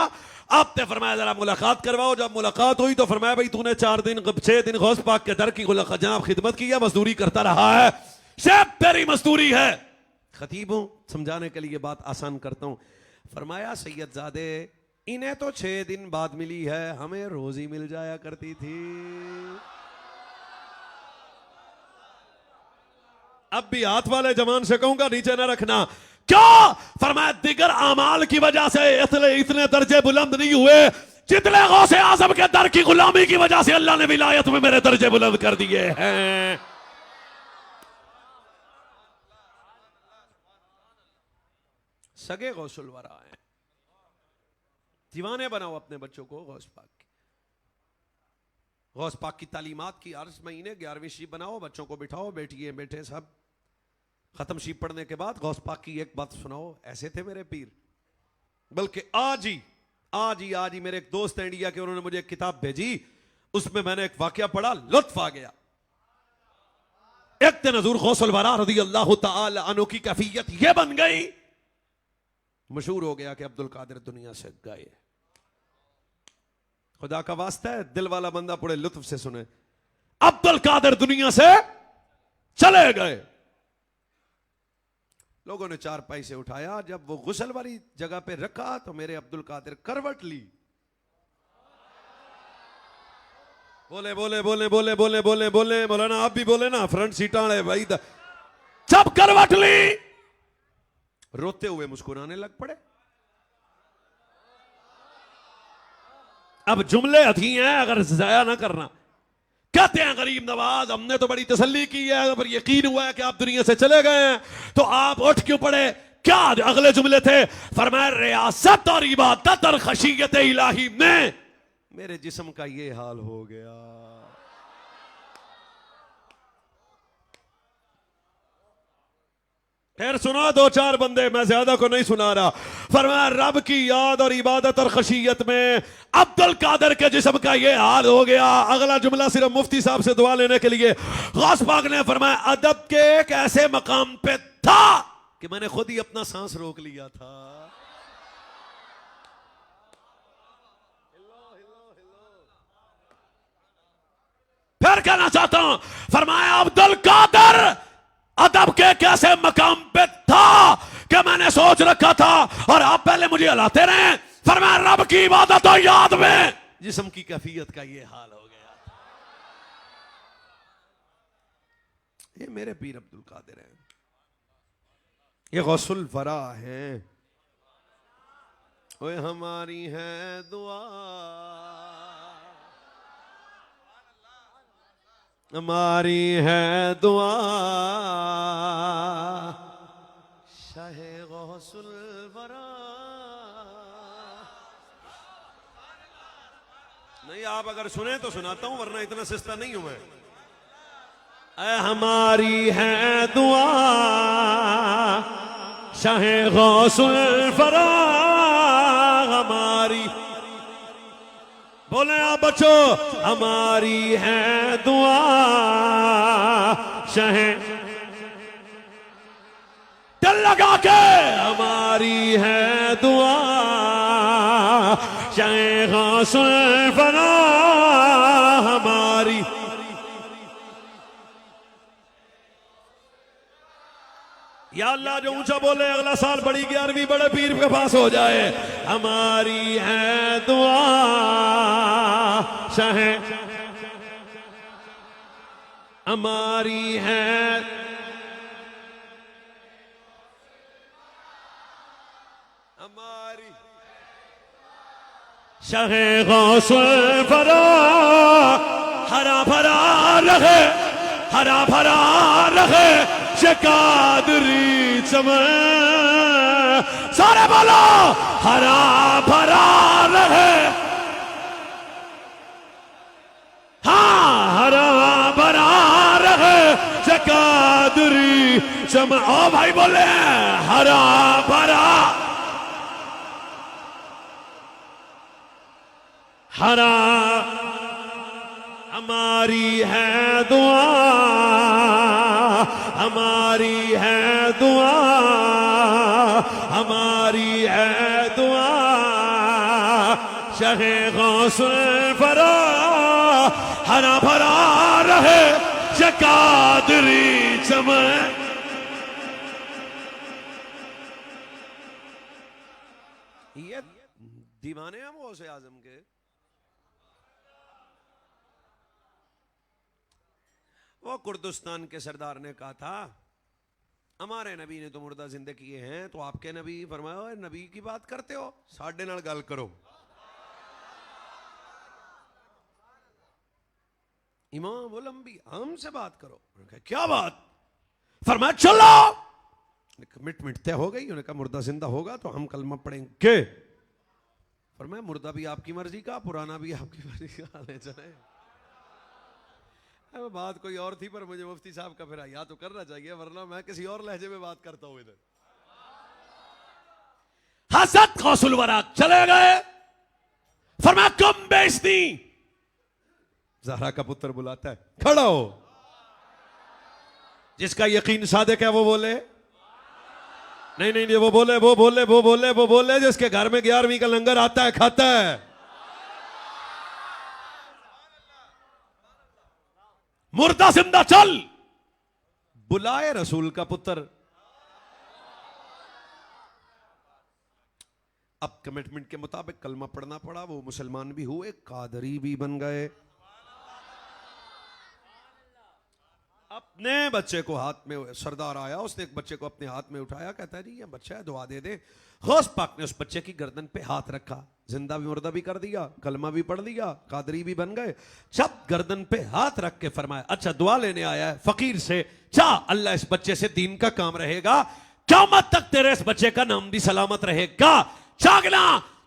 आपने फरमाया जरा मुलाकात करवाओ। जब मुलाकात हुई तो फरमाया भाई तूने 6 दिन गौस पाक के दर की जनाब खिदमत की है, मजदूरी करता रहा है, शायद तेरी मजदूरी है खतीब हूं, समझाने के लिए बात आसान करता हूं। फरमाया सैयदजादे इन्हें तो 6 दिन बाद मिली है, हमें रोज ही मिल जाया करती थी। अब भी हाथ वाले जवान से कहूंगा नीचे ना रखना। क्या फरमाया दिगर आमाल की वजह से इतने दर्जे बुलंद नहीं हुए जितने गौसे आजम के दर की गुलामी की वजह से अल्लाह ने विलायत में मेरे दर्जे बुलंद कर दिए हैं। सगे गौसुल वरा हैं, दीवाने बनाओ अपने बच्चों को गौस पाक की। गौस पाक की तालीमात की हर महीने 11वीं शीप बनाओ, बच्चों को बिठाओ, बेटिए बेटे सब खत्म शीप पढ़ने के बाद गौस पाक की एक बात सुनाओ। ऐसे थे मेरे पीर। बल्कि आज ही मेरे एक दोस्त है इंडिया के, उन्होंने मुझे एक किताब भेजी, उसमें मैंने एक वाकया पढ़ा, लुत्फ आ गया। एक दिन हजूर गौसुल वरा रज़ी अल्लाह तआला अन्हु की कैफियत यह बन गई, मशहूर हो गया कि अब्दुल कादिर दुनिया से गए। खुदा का वास्ता है, दिल वाला बंदा पूरे लुत्फ से सुने। अब्दुल कादिर दुनिया से चले गए। लोगों ने 4 पैसे उठाया, जब वो गुसल वाली जगह पे रखा तो मेरे अब्दुल कादिर करवट ली। बोले बोले बोले बोले बोले बोले बोले मौलाना आप भी बोले ना, फ्रंट सीटा है भाई। जब करवट ली रोते हुए मुस्कुराने लग पड़े। अब जुमले अथी हैं, अगर जाया ना करना। कहते हैं गरीब नवाज हमने तो बड़ी तसल्ली की है, पर यकीन हुआ है कि आप दुनिया से चले गए हैं, तो आप उठ क्यों पड़े? क्या अगले जुमले थे? फरमाया रियासत और इबादत और खशियत इलाही में मेरे जिस्म का ये हाल हो गया। फिर सुना 2-4 बंदे, मैं ज्यादा को नहीं सुना रहा। फरमाया रब की याद और इबादत और खशियत में अब्दुल कादिर के जिस्म का ये हाल हो गया। अगला जुमला सिर्फ मुफ्ती साहब से दुआ लेने के लिए। गौस पाक ने फरमाया अदब के एक ऐसे मकाम पे था कि मैंने खुद ही अपना सांस रोक लिया था। फिर कहना चाहता हूं, फरमाया अब्दुल कादिर अदब के कैसे मकाम पे था कि मैंने सोच रखा था और आप पहले मुझे हिलाते रहे। फरमाया रब की इबादत और याद में जिस्म की कैफियत का ये हाल हो गया। ये मेरे पीर अब्दुल कादिर हैं, ये गौसुल वरा हैं। ओए हमारी है दुआ, हमारी है दुआ, शाहे गौसुल वरा। नहीं आप अगर सुने तो सुनाता हूं, वरना इतना सस्ता नहीं हूं मैं। ऐ हमारी है दुआ, शाहे गौसुल वरा हमारी। बोले आप बच्चों, हमारी है दुआ शहे दिल लगा के, हमारी है दुआ शहे गौसुल वरा हमारी। या अल्लाह जो ऊंचा बोले अगला साल बड़ी 11वीं बड़े पीर के पास हो जाए। हमारी है दुआ शहे, हमारी है हमारी शहे गौसुल वरा। हरा भरा रहे, हरा भरा रहे कादरी चमन। सारे बोलो हरा भरा रहे, हाँ हरा भरा रहे कादरी चमन। ओ भाई बोले हरा भरा, हरा। हमारी है दुआ, हमारी है दुआ, हमारी है दुआ शहे गौसुल वरा। हरा भरा रहे कादरी चमन। दीवाने हैं वो गौसे आजम के। वो कुर्दिस्तान के सरदार ने कहा था हमारे नबी ने तो मुर्दा जिंदे किए हैं, तो आपके नबी फरमाया नबी की बात करते हो, साढ़े नाल गल करो। इमाम उल अंबिया हमसे बात करो। उन्होंने कहा क्या बात? फरमाया चलो। कमिटमेंट तय हो गई। उन्होंने कहा मुर्दा जिंदा होगा तो हम कलमा पढ़ेंगे। फरमाया मुर्दा भी आपकी मर्जी का, पुराना भी आपकी मर्जी का, ले चले। अब बात कोई और थी पर मुझे मुफ्ती साहब का फिर या तो करना चाहिए, वरना मैं किसी और लहजे में बात करता हूं इधर। हज़रत गौसुल वरा चले गए। फरमाया कम बेइज्जती। ज़हरा का पुत्र बुलाता है, खड़ा हो। जिसका यकीन सादिक है वो बोले नहीं नहीं, वो बोले वो बोले वो बोले वो बोले। जिसके घर में 11वीं का लंगर आता है खाता है। मुर्दा जिंदा चल। बुलाए रसूल का पुत्र। अब कमिटमेंट के मुताबिक कलमा पढ़ना पड़ा। वो मुसलमान भी हुए, कादरी भी बन गए। अपने बच्चे को हाथ में, सरदार आया, उसने एक बच्चे को अपने हाथ में उठाया, कहता है जी ये बच्चा है, दुआ दे दे। गौस पाक ने उस बच्चे की गर्दन पे हाथ रखा, जिंदा भी मुर्दा भी कर दिया, कलमा भी पढ़ लिया, कादरी भी बन गए। जब गर्दन पे हाथ रख के फरमाया अच्छा दुआ लेने आया है फकीर से, जा अल्लाह इस बच्चे से दीन का काम रहेगा, क़यामत तक तेरे इस बच्चे का नाम भी सलामत रहेगा। जागना।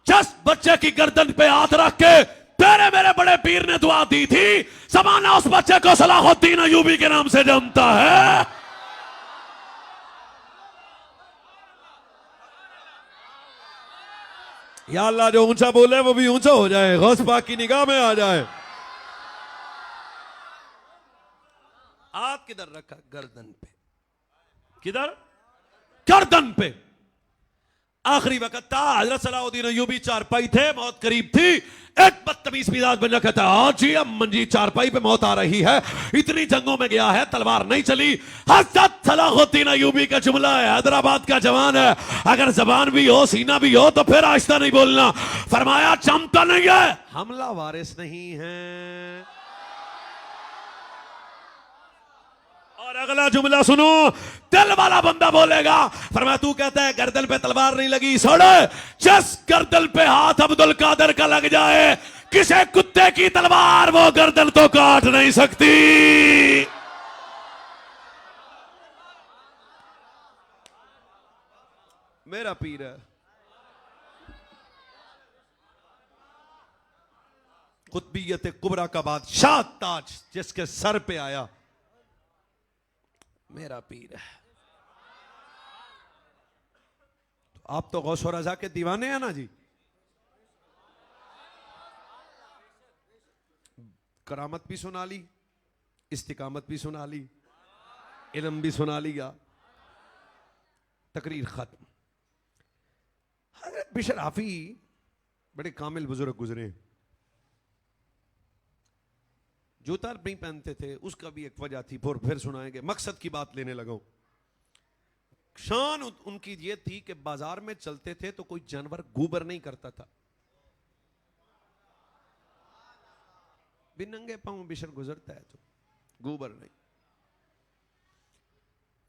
जिस बच्चे की गर्दन पे हाथ रख के तेरे मेरे बड़े पीर ने दुआ दी थी, ज़माना उस बच्चे को सलाहुद्दीन अय्यूबी के नाम से जानता है। या अल्लाह जो ऊंचा बोले वो भी ऊंचा हो जाए, गौस पाक की निगाह में आ जाए। हाथ किधर रखा? गर्दन पे। किधर? गर्दन पे। आखिरी वक्त था, हजरत सलाहुद्दीन अय्यूबी चारपाई थे, मौत करीब थी। एक बदतमीज मिजाज बन रखा था, हाँ जी अम्मन जी चारपाई पे मौत आ रही है, इतनी जंगों में गया है, तलवार नहीं चली। हजरत सलाहुद्दीन अय्यूबी का जुमला है, हैदराबाद का जवान है, अगर जबान भी हो सीना भी हो तो फिर आहिस्ता नहीं बोलना। फरमाया चमता नहीं है, हमला वारिस नहीं है। और अगला जुमला सुनो, दिल वाला बंदा बोलेगा। फरमाया तू कहता है गर्दन पे तलवार नहीं लगी, सोड़े जिस गर्दन पे हाथ अब्दुल कादिर का लग जाए, किसी कुत्ते की तलवार वो गर्दन तो काट नहीं सकती। मेरा पीर है, कुतबियत कुबरा का बादशाह ताज जिसके सर पे आया, मेरा पीर है। तो आप तो गौस और रज़ा के दीवाने हैं ना जी। करामत भी सुना ली, इस्तिकामत भी सुना ली, इल्म भी सुना लिया, तकरीर खत्म। हज़रत बिशर हाफी बड़े कामिल बुजुर्ग गुजरे, जूता नहीं पहनते थे, उसका भी एक वजह थी, फिर सुनाएंगे। मकसद की बात लेने लगा। शान उनकी ये थी कि बाजार में चलते थे तो कोई जानवर गूबर नहीं करता था। बिनंगे पांव बिशर गुजरता है तो गूबर नहीं।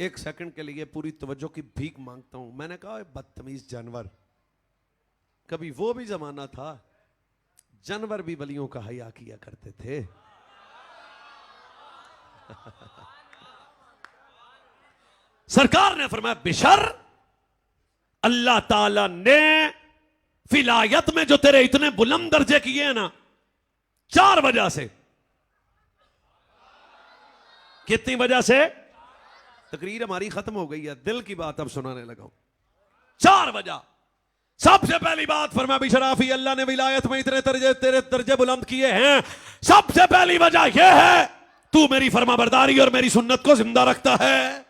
एक सेकंड के लिए पूरी तवज्जो की भीख मांगता हूं। मैंने कहा बदतमीज जानवर, कभी वो भी जमाना था जानवर भी वलियों का हया किया करते थे। सरकार ने फरमाया बिशर, अल्लाह ताला ने विलायत में जो तेरे इतने बुलंद दर्जे किए हैं ना, 4 वजह से। कितनी वजह से? तकरीर हमारी खत्म हो गई है, दिल की बात अब सुनाने लगा हूं। 4 वजह। सबसे पहली बात फरमाया बिशराफी, अल्लाह ने विलायत में इतने तेरे दर्जे बुलंद किए हैं, सबसे पहली वजह यह है तू मेरी फरमाबरदारी और मेरी सुन्नत को जिंदा रखता है।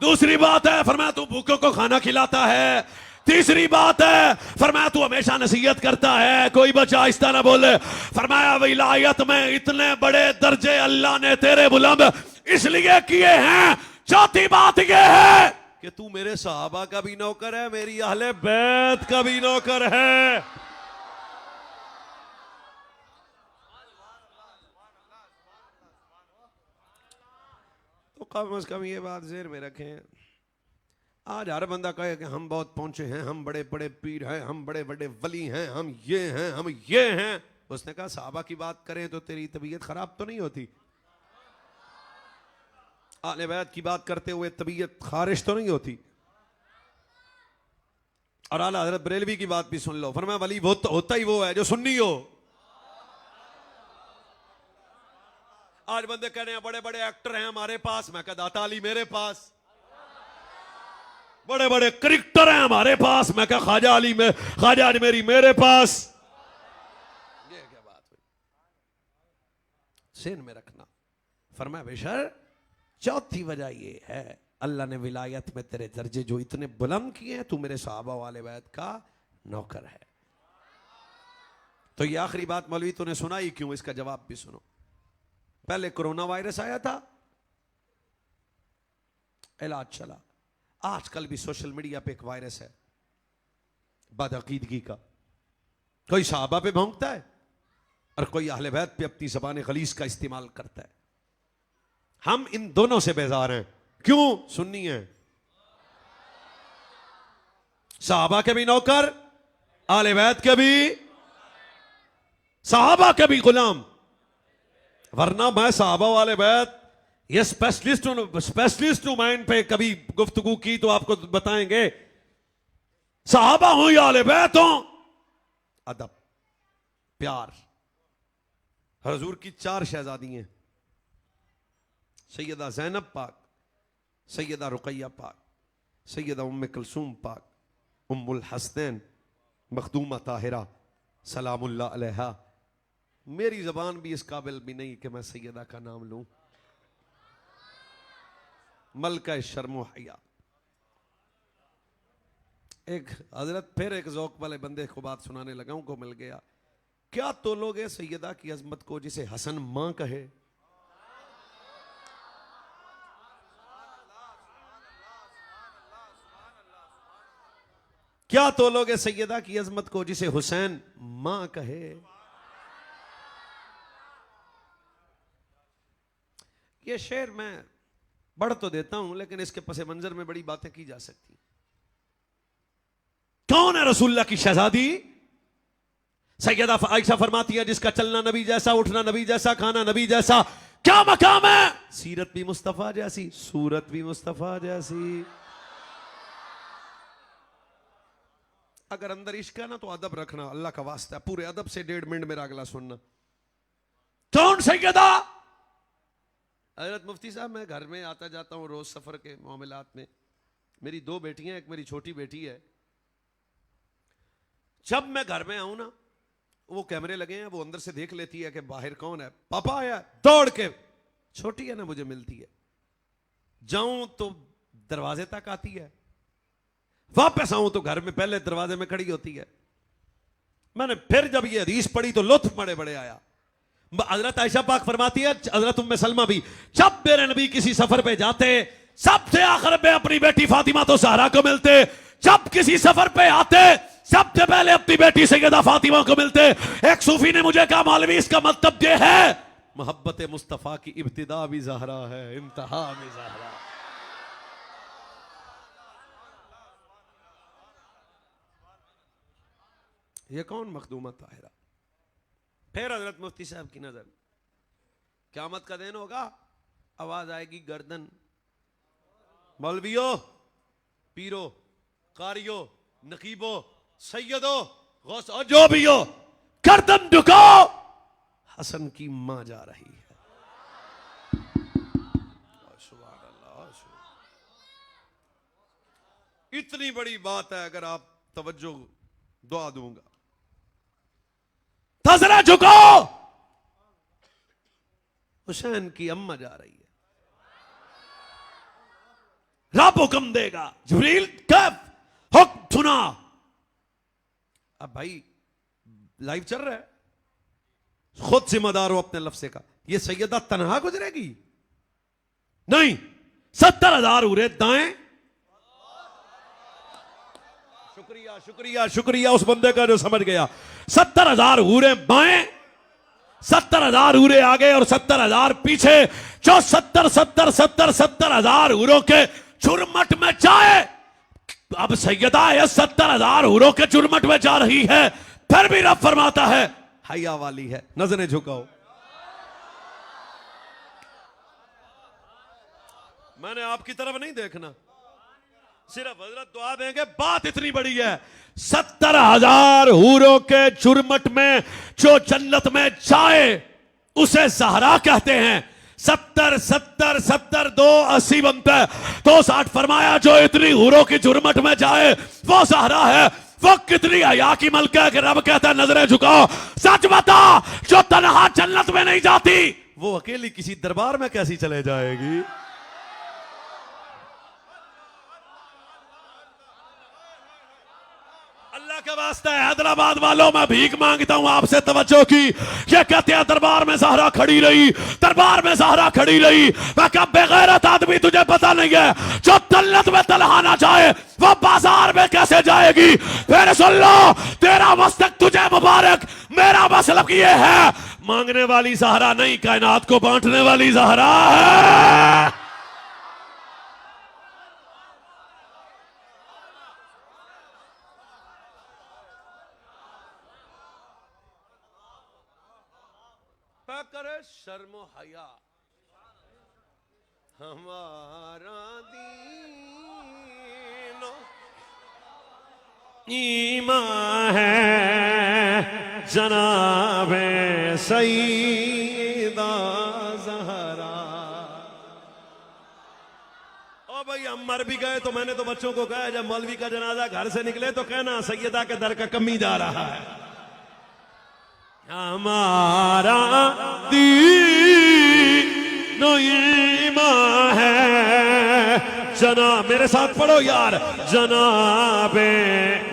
दूसरी बात है फरमाया तू भूखों को खाना खिलाता है। तीसरी बात है फरमाया तू हमेशा नसीहत करता है, कोई बच्चा आहिस्ता ना बोले। फरमाया विलायत में इतने बड़े दर्जे अल्लाह ने तेरे बुलंद इसलिए किए हैं। चौथी बात यह है कि तू मेरे सहाबा का भी नौकर है, मेरी अहले बैत का भी नौकर है। तो कम से कम ये बात ज़हन में रखें, आज हर बंदा कहे कि हम बहुत पहुंचे हैं, हम बड़े बड़े पीर हैं, हम बड़े बड़े वली हैं, हम ये हैं, हम ये हैं। उसने कहा सहाबा की बात करें तो तेरी तबीयत खराब तो नहीं होती, आले बैत की बात करते हुए तबीयत खारिश तो नहीं होती। और आला हजरत बरेलवी की बात भी सुन लो, फरमाया वली वो तो होता ही वो है जो सुन्नी हो। आज बंदे कह रहे हैं बड़े बड़े एक्टर हैं हमारे पास, मैं कहा दाता अली मेरे पास। बड़े बड़े क्रिकेटर हैं हमारे पास, मैं कहा ख्वाजा अली में, ख्वाजा अजमेरी मेरे पास। ये क्या बात हुई, सेन में रखना। फरमाया बेशर चौथी वजह ये है, अल्लाह ने विलायत में तेरे दर्जे जो इतने बुलंद किए हैं, तू मेरे सहाबा वाले बैत का नौकर है। तो ये आखिरी बात मौलवी तूने सुनाई क्यों, इसका जवाब भी सुनो। पहले कोरोना वायरस आया था, इलाज चला। आजकल भी सोशल मीडिया पे एक वायरस है बदअकीदगी का, कोई सहाबा पे भौंकता है और कोई अहले बैत पे अपनी ज़बान गलीज़ का इस्तेमाल करता है। हम इन दोनों से बेजार हैं। क्यों? सुन्नी हैं, सहाबा के भी नौकर, अहले बैत के भी, सहाबा के भी गुलाम। वरना मैं सहाबा वाले बैत ये स्पेशलिस्ट माइंड पे कभी गुफ्तगू की तो आपको बताएंगे, सहाबा हो या अहले बैत हो, अदब प्यार। हजूर की 4 शहजादी हैं, सैयदा ज़ैनब पाक, सैयदा रुकैया पाक, सैयदा उम्मे कुलसूम पाक, उम्मुल हसनैन मखदूमा ताहिरा सलामुल्लाह अलैहा। मेरी जबान भी इस काबिल भी नहीं कि मैं सैयदा का नाम लूं। मलका शर्मो हया। एक हजरत फिर एक ज़ौक़ वाले बंदे को बात सुनाने लगा, उनको मिल गया, क्या तोलोगे सैयदा की अजमत को जिसे हसन मां कहे। क्या तोलोगे सैयदा की अजमत को जिसे हुसैन मां कहे। ये शेर मैं बढ़ तो देता हूं, लेकिन इसके पसे मंजर में बड़ी बातें की जा सकती। कौन है रसूलुल्लाह की शहजादी? सैयदा आयशा फरमाती है जिसका चलना नबी जैसा, उठना नबी जैसा, खाना नबी जैसा, क्या मकाम है। सीरत भी मुस्तफा जैसी, सूरत भी मुस्तफा जैसी। अगर अंदर इश्क है ना तो अदब रखना, अल्लाह का वास्ता है, पूरे अदब से 1.5 मिनट मेरा अगला सुनना। कौन सैयदा? हजरत मुफ्ती साहब, मैं घर में आता जाता हूँ रोज सफर के मामलात में। मेरी 2 बेटियां, एक मेरी छोटी बेटी है। जब मैं घर में आऊं ना, वो कैमरे लगे हैं, वो अंदर से देख लेती है कि बाहर कौन है, पापा आया, दौड़ के, छोटी है ना, मुझे मिलती है। जाऊं तो दरवाजे तक आती है, वापस आऊं तो घर में पहले दरवाजे में खड़ी होती है। मैंने फिर जब ये हदीस पढ़ी तो लुत्फ बड़े बड़े आया। हजरत आयशा पाक फरमाती है, हजरत उम्मे सलमा भी, जब मेरे नबी किसी सफर पे जाते, सबसे आखिर में अपनी बेटी फातिमा तो ज़हरा को मिलते, जब किसी सफर पे आते सबसे पहले अपनी बेटी सैयदा फातिमा को मिलते। एक सूफी ने मुझे कहा मौलवी इसका मतलब ये है मोहब्बत मुस्तफा की इब्तिदा भी ज़हरा है, इंतहा भी ज़हरा। ये कौन मखदूमा ताहिरा। फिर हजरत मुफ्ती साहब की नजर, क़यामत का दिन होगा, आवाज आएगी गर्दन, मौलवियो, पीरो, कारियो, नकीबो, सैयदो, गौस और जो भी हो, गर्दन झुकाओ, हसन की मां जा रही है। सुभान अल्लाह। इतनी बड़ी बात है, अगर आप तवज्जो, दुआ दूंगा। जरा झुकाओ, हुसैन की अम्मा जा रही है, रब हुक्म देगा, जिब्रील कब हुक्म सुना। अब भाई लाइव चल रहा है, खुद जिम्मेदार हो अपने लफ्ज़ का। ये सैयदा तनहा गुजरेगी नहीं, 70,000 उरे दाएं शुक्रिया शुक्रिया शुक्रिया उस बंदे का जो समझ गया। 70,000 हूरे बाएं, 70,000 हूरे आगे और 70,000 पीछे, जो 70,000 हूरों के चुरमट में जाए। अब सैयदा ये 70,000 हूरों के चुरमट में जा रही है, फिर भी रब फरमाता है हया वाली है। नजरें झुकाओ। मैंने आपकी तरफ नहीं देखना, सिर्फ हजरत दुआ देंगे। बात इतनी बड़ी है, 70,000 हूरों के चुरमट में जो जन्नत में जाए उसे ज़हरा कहते हैं। 70 70 70 2 80 बनता है, 260 फरमाया जो इतनी हूरों की चुरमट में जाए वो ज़हरा है। वो कितनी हया की मलका है कि रब कहता है नजरें झुकाओ, सच बता जो तन्हा जन्नत में नहीं जाती वो अकेली किसी दरबार में कैसी चले जाएगी। अल्लाह के वास्ते हैदराबाद वालों मैं भीख मांगता हूं आपसे तवज्जो की। ये कहते हैं दरबार में ज़हरा खड़ी रही, दरबार में ज़हरा खड़ी रही। मैं कहा बेगैरत आदमी तुझे पता नहीं है, जो जन्नत में तन्हा ना जाए वो बाजार में कैसे जाएगी। फिर सुन लो, तेरा मस्तक तुझे मुबारक, मेरा मसलब ये है मांगने वाली ज़हरा नहीं, कायनात को बांटने वाली ज़हरा है। करे शर्मो हया हमारा दीनो ईमान है जनाबे सईदा ज़हरा। ओ भाई हम मर भी गए तो मैंने तो बच्चों को कहा जब मौलवी का जनाजा घर से निकले तो कहना सैयदा के दर का कमी जा रहा है। हमारा दीनो ईमान है जना, मेरे साथ पढ़ो यार, जनाबे।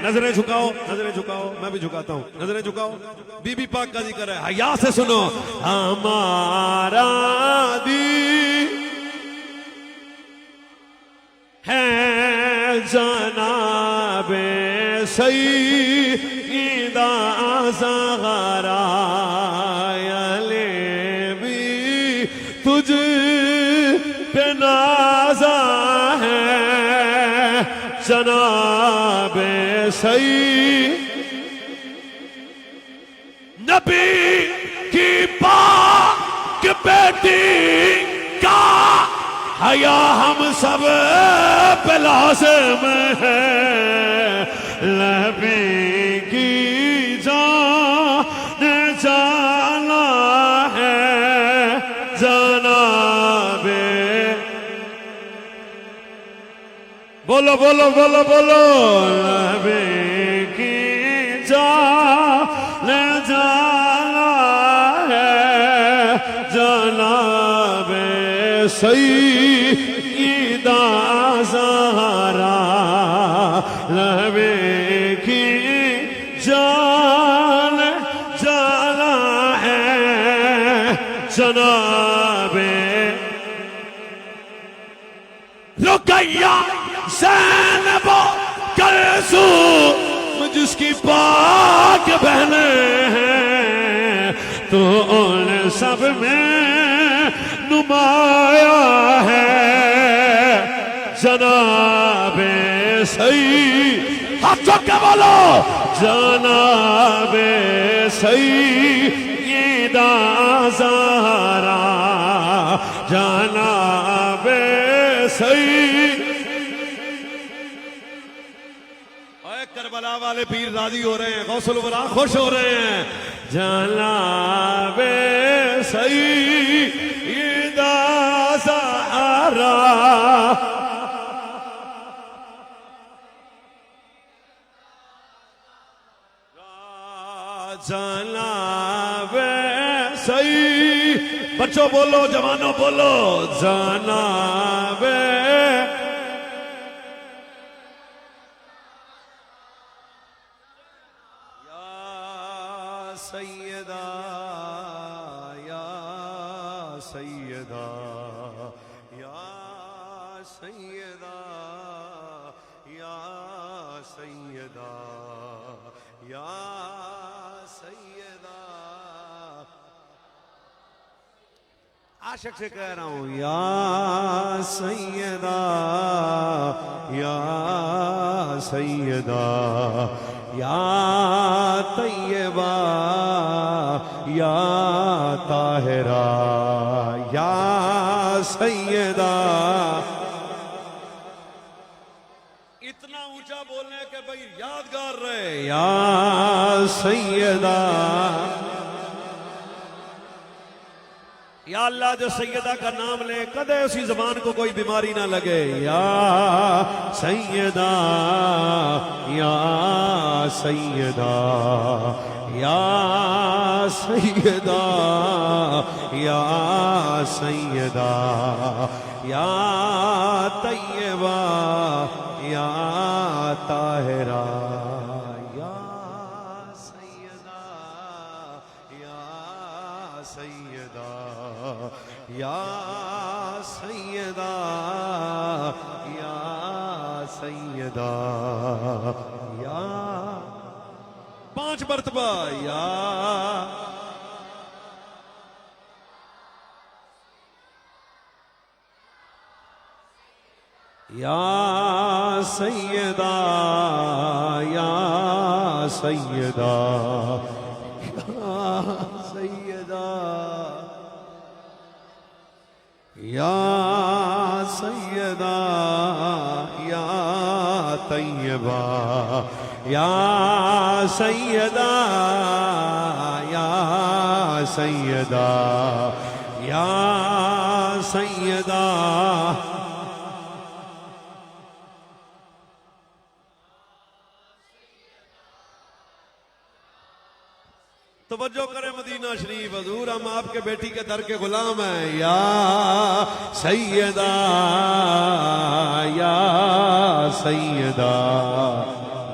नजरें झुकाओ, नजरें झुकाओ, मैं भी झुकाता हूं, नजरें झुकाओ। बीबी पाक का जिक्र है, हया से सुनो। हमारा दी है जनाबे सईदा ज़हरा, भी तुझ पे नाज़ा है जनाबे सई। नबी की पाक बेटी का हया हम सब पे लाज़िम है। नबी की जान जाना है जनाबे। बोलो बोलो बोलो बोलो। नबी की जान जाना है जनाबे सईदा ज़हरा। नबी की जान जाना है जनाबे रुकैया ज़ैनब कुलसूम जिसकी पाक बहनें हैं, तो उन सब में नुमाया है जनाबे सही। हाथ चौक के बोलो जनाबे सईदा ज़हरा, जनाबे सही। करबला वाले पीर राजी हो रहे हैं, गौसुल वरा खुश हो रहे हैं। जनाबे सईदा ज़हरा, जनाबे सही। बच्चों बोलो, जवानों बोलो जनाबे। सैयदा या सैयदा या सैयदा या सैयदा या सैयदा। आशिक से कह रहा हूं या सैयदा या सैयदा या तैयबा या ताहिरा या सैयदा। इतना ऊंचा बोलने के भाई यादगार रहे या सैयदा। या अल्लाह जो सैयदा का नाम ले कदे उसी जबान को कोई बीमारी ना लगे। या सैयदा या सैयदा या सैयदा या सैयदा या तैयबा या ताहिरा या सैयदा या सैयदा या सैयदा या सैयदा या 5 मरतबा या या सैयदा या सैयदा या सैयदा या सैयदा या तैयबा या सैयदा या सैयदा या सैयदा। तवज्जो करें मदीना शरीफ हजूर हम आपके बेटी के दर के गुलाम हैं। या सैयदा या सैयदा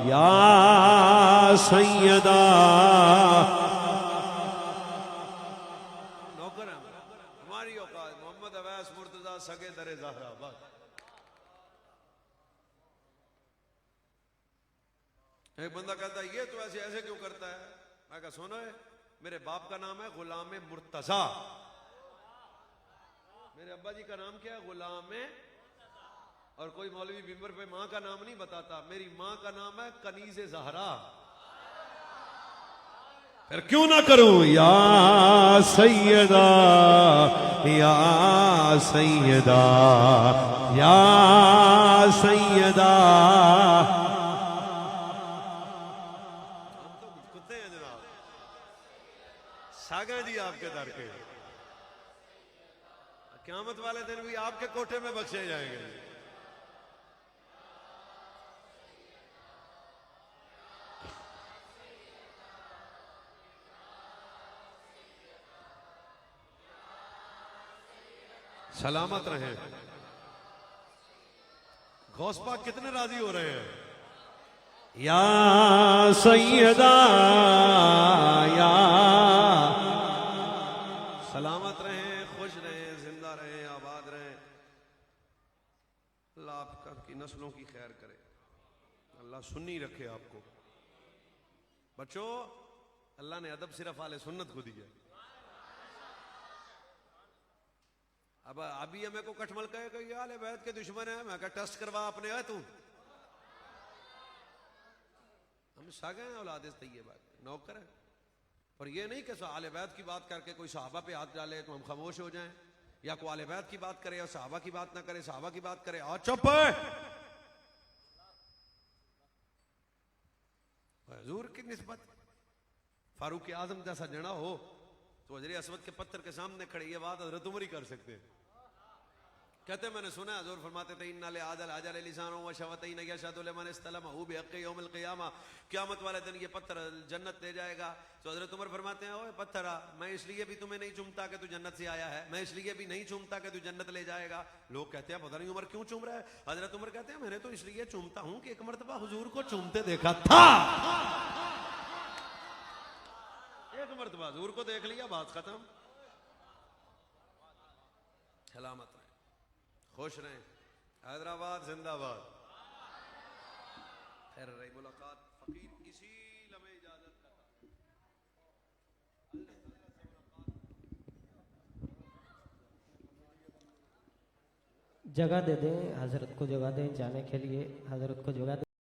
या सैयदा। नौकर हमारी औकात मोहम्मद अवैस मुर्तजा सगे दरे ज़हरा बस। एक बंदा कहता है ये तो ऐसे ऐसे क्यों करता है। मैं कहा सुनो है मेरे बाप का नाम है गुलाम मुर्तजा। मेरे अब्बा जी का नाम क्या है गुलाम। और कोई मौलवी बिंबर पे मां का नाम नहीं बताता। मेरी मां का नाम है कनीज़े ज़हरा। फिर क्यों ना करूं या सैयदा या सैयदा या सैयदा। सागा जी आपके दर के क़यामत वाले दिन भी आपके कोठे में बख्शे जाएंगे। सलामत रहे। गौस पाक कितने राजी हो रहे हैं। या सैयदा या सलामत रहें, खुश रहें, जिंदा रहें, आबाद रहें। अल्लाह आपकी नस्लों की खैर करे। अल्लाह सुन्नी रखे आपको। बच्चों अल्लाह ने अदब सिर्फ आले सुन्नत को दिया। अब अभी मेरे को कठमल कहे कि आले बैत के दुश्मन है। मैं कहा टेस्ट करवा अपने है तू। हम सागे हैं औलाद तैयबा नौकर है। और ये नहीं कि आले बैत की बात करके कोई सहाबा पे हाथ डाले तो हम खामोश हो जाएं, या कोई आले बैत की बात करे और सहाबा की बात ना करे, सहाबा की बात करे और चुप है। हुजूर की निस्बत फारूक आजम जैसा जना हो तो हजरे असवद के पत्थर के सामने खड़े ये बात हजरत उमर ही कर सकते हैं। कहते मैंने सुना हजूर फरमाते थे इन्ना आजल आजल लिसानो व शवतैन यशहदु लिमन इस्तलमहु बिहक़्क़ि यौमिल क़ियामा। क़यामत वाले दिन ये पत्थर जन्नत ले जाएगा। तो हजरत उमर फरमाते हैं ओए पत्थरा मैं इसलिए भी तुम्हें नहीं चूमता कि तू जन्नत से आया है, मैं इसलिए भी नहीं चूमता कि तू जन्नत ले जाएगा। लोग कहते हैं पता नहीं उमर क्यों चूम रहा है। हजरत उमर कहते हैं मैंने तो इसलिए चूमता हूं कि एक मरतबा हुजूर को चूमते देखा था। एक मरतबा हुजूर को देख लिया बात खत्म। सलामत रहे, खुश रहें। हैदराबाद जिंदाबाद। खैर रही मुलाकात फकीर इसी लम्हे इजाजत का था। जगह दे दें हजरत को, जगह दें जाने के लिए, हजरत को जगह दें।